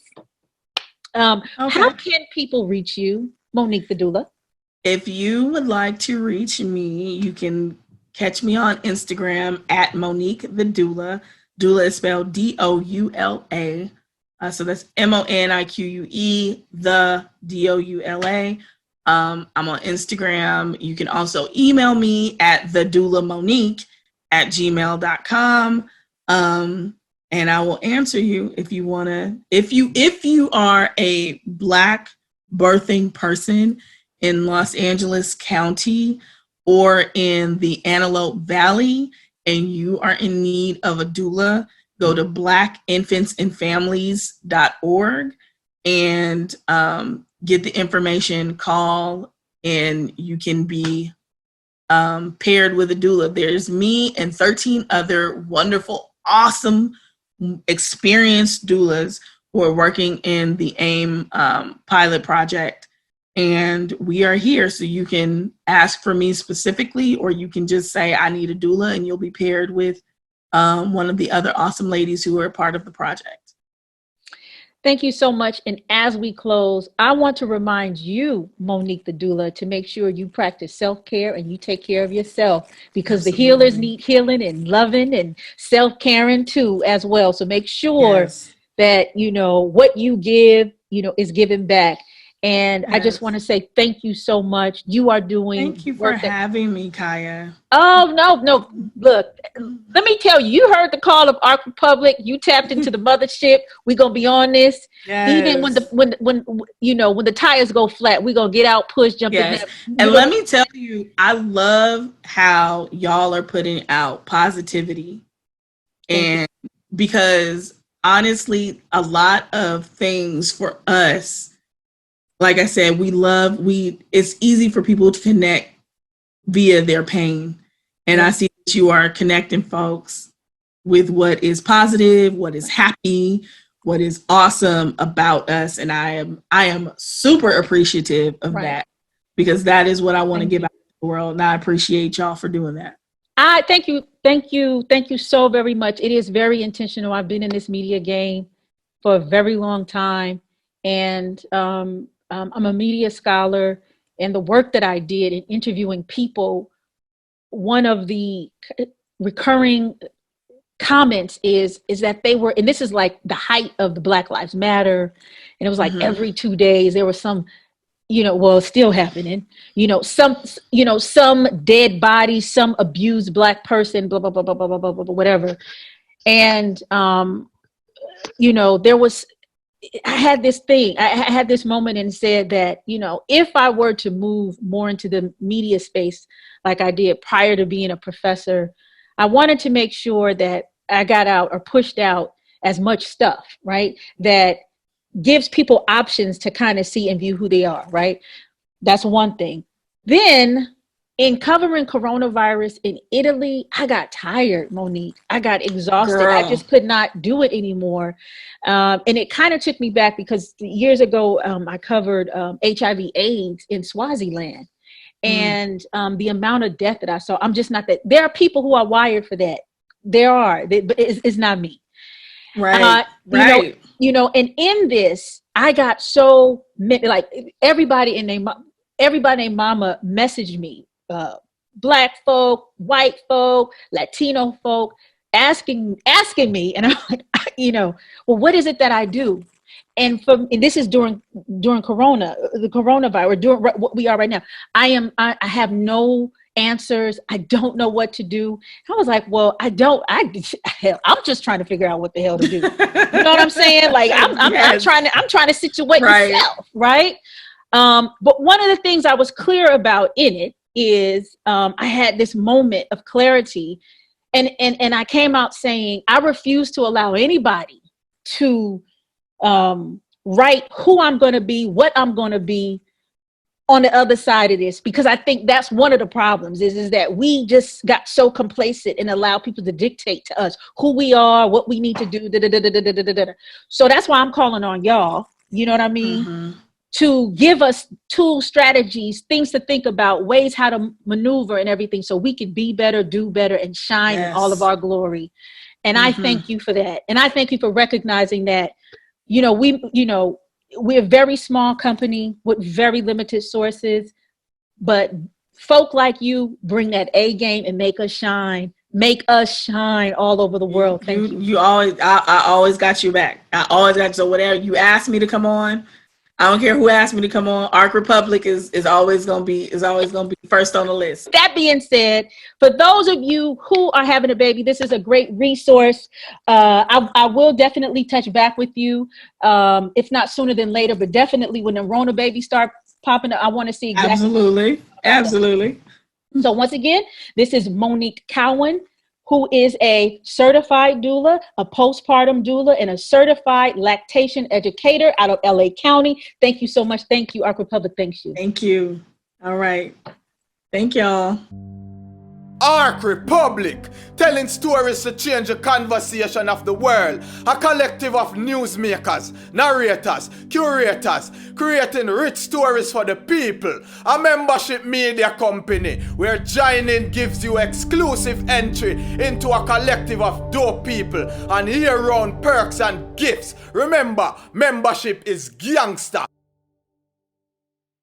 [SPEAKER 1] How can people reach you, Monique the Doula?
[SPEAKER 2] If you would like to reach me, you can catch me on Instagram at Monique the Doula. Doula is spelled Doula. So that's Monique, the Doula. I'm on Instagram. You can also email me at thedoulamonique@gmail.com. And I will answer you if you want to. If you are a Black birthing person in Los Angeles County or in the Antelope Valley, and you are in need of a doula, go to blackinfantsandfamilies.org and get the information, call, and you can be paired with a doula. There's me and 13 other wonderful, awesome, experienced doulas who are working in the AIM pilot project. And we are here, so you can ask for me specifically, or you can just say, I need a doula, and you'll be paired with one of the other awesome ladies who are part of the project.
[SPEAKER 1] Thank you so much. And as we close, I want to remind you, Monique the Doula, to make sure you practice self-care and you take care of yourself, because the healers need healing and loving and self-caring too as well. So make sure that, what you give, is given back. And I just want to say thank you so much. You are doing.
[SPEAKER 2] Thank you for having me, Kaya.
[SPEAKER 1] Oh, no. Look, let me tell you, you heard the call of Ark Republic. You tapped into the mothership. We're going to be on this. Yes. Even when the tires go flat, we're going to get out, push, jump in there.
[SPEAKER 2] And let me tell you, I love how y'all are putting out positivity. And because honestly, a lot of things for us, like I said, it's easy for people to connect via their pain. And I see that you are connecting folks with what is positive, what is happy, what is awesome about us. And I am super appreciative of that, because that is what I want to give out to the world. And I appreciate y'all for doing that.
[SPEAKER 1] Thank you so very much. It is very intentional. I've been in this media game for a very long time. And I'm a media scholar, and the work that I did in interviewing people, one of the recurring comments is that they were, and this is like the height of the Black Lives Matter, and it was like every 2 days there was some, it's still happening, some dead body, some abused Black person, blah, blah, blah, blah, blah, blah, blah, blah, whatever. And, there was I had this thing, I had this moment and said that, if I were to move more into the media space like I did prior to being a professor, I wanted to make sure that I got out or pushed out as much stuff, right, that gives people options to kind of see and view who they are, right? That's one thing. Then in covering coronavirus in Italy, I got tired, Monique. I got exhausted.
[SPEAKER 2] Girl.
[SPEAKER 1] I just could not do it anymore. And it kind of took me back because years ago, I covered HIV/AIDS in Swaziland. And the amount of death that I saw, I'm just not that. There are people who are wired for that. There are, but it's not me.
[SPEAKER 2] Right.
[SPEAKER 1] And in this, I got so like everybody named Mama messaged me, Black folk, white folk, Latino folk, asking me, and I'm like, well, what is it that I do? And this is during the coronavirus, during what we are right now. I have no answers. I don't know what to do. I was like, well, I'm just trying to figure out what the hell to do. You know what I'm saying? Like I'm trying to situate myself, right? But one of the things I was clear about in it is I had this moment of clarity, and I came out saying I refuse to allow anybody to write who I'm going to be, what I'm going to be on the other side of this, because I think that's one of the problems is that we just got so complacent and allow people to dictate to us who we are, what we need to do. So that's why I'm calling on y'all, you know what I mean? To give us tools, strategies, things to think about, ways how to maneuver and everything so we can be better, do better, and shine in all of our glory. And I thank you for that. And I thank you for recognizing that, we're a very small company with very limited sources, but folk like you bring that A game and make us shine all over the world. Thank you.
[SPEAKER 2] I always got you back. I always got you. So whatever you asked me to come on, I don't care who asked me to come on. Arc Republic is always gonna be first on the list.
[SPEAKER 1] That being said, for those of you who are having a baby, this is a great resource. I will definitely touch back with you, if not sooner than later, but definitely when the Rona baby start popping up, I want to see exactly.
[SPEAKER 2] Absolutely.
[SPEAKER 1] So once again, this is Monique Cowan, who is a certified doula, a postpartum doula, and a certified lactation educator out of LA County. Thank you so much. Thank you, Arc Republic. Thank you.
[SPEAKER 2] Thank you. All right. Thank y'all.
[SPEAKER 3] Arc Republic, telling stories to change the conversation of the world. A collective of newsmakers, narrators, curators, creating rich stories for the people. A membership media company where joining gives you exclusive entry into a collective of dope people and year-round perks and gifts. Remember, membership is gangster.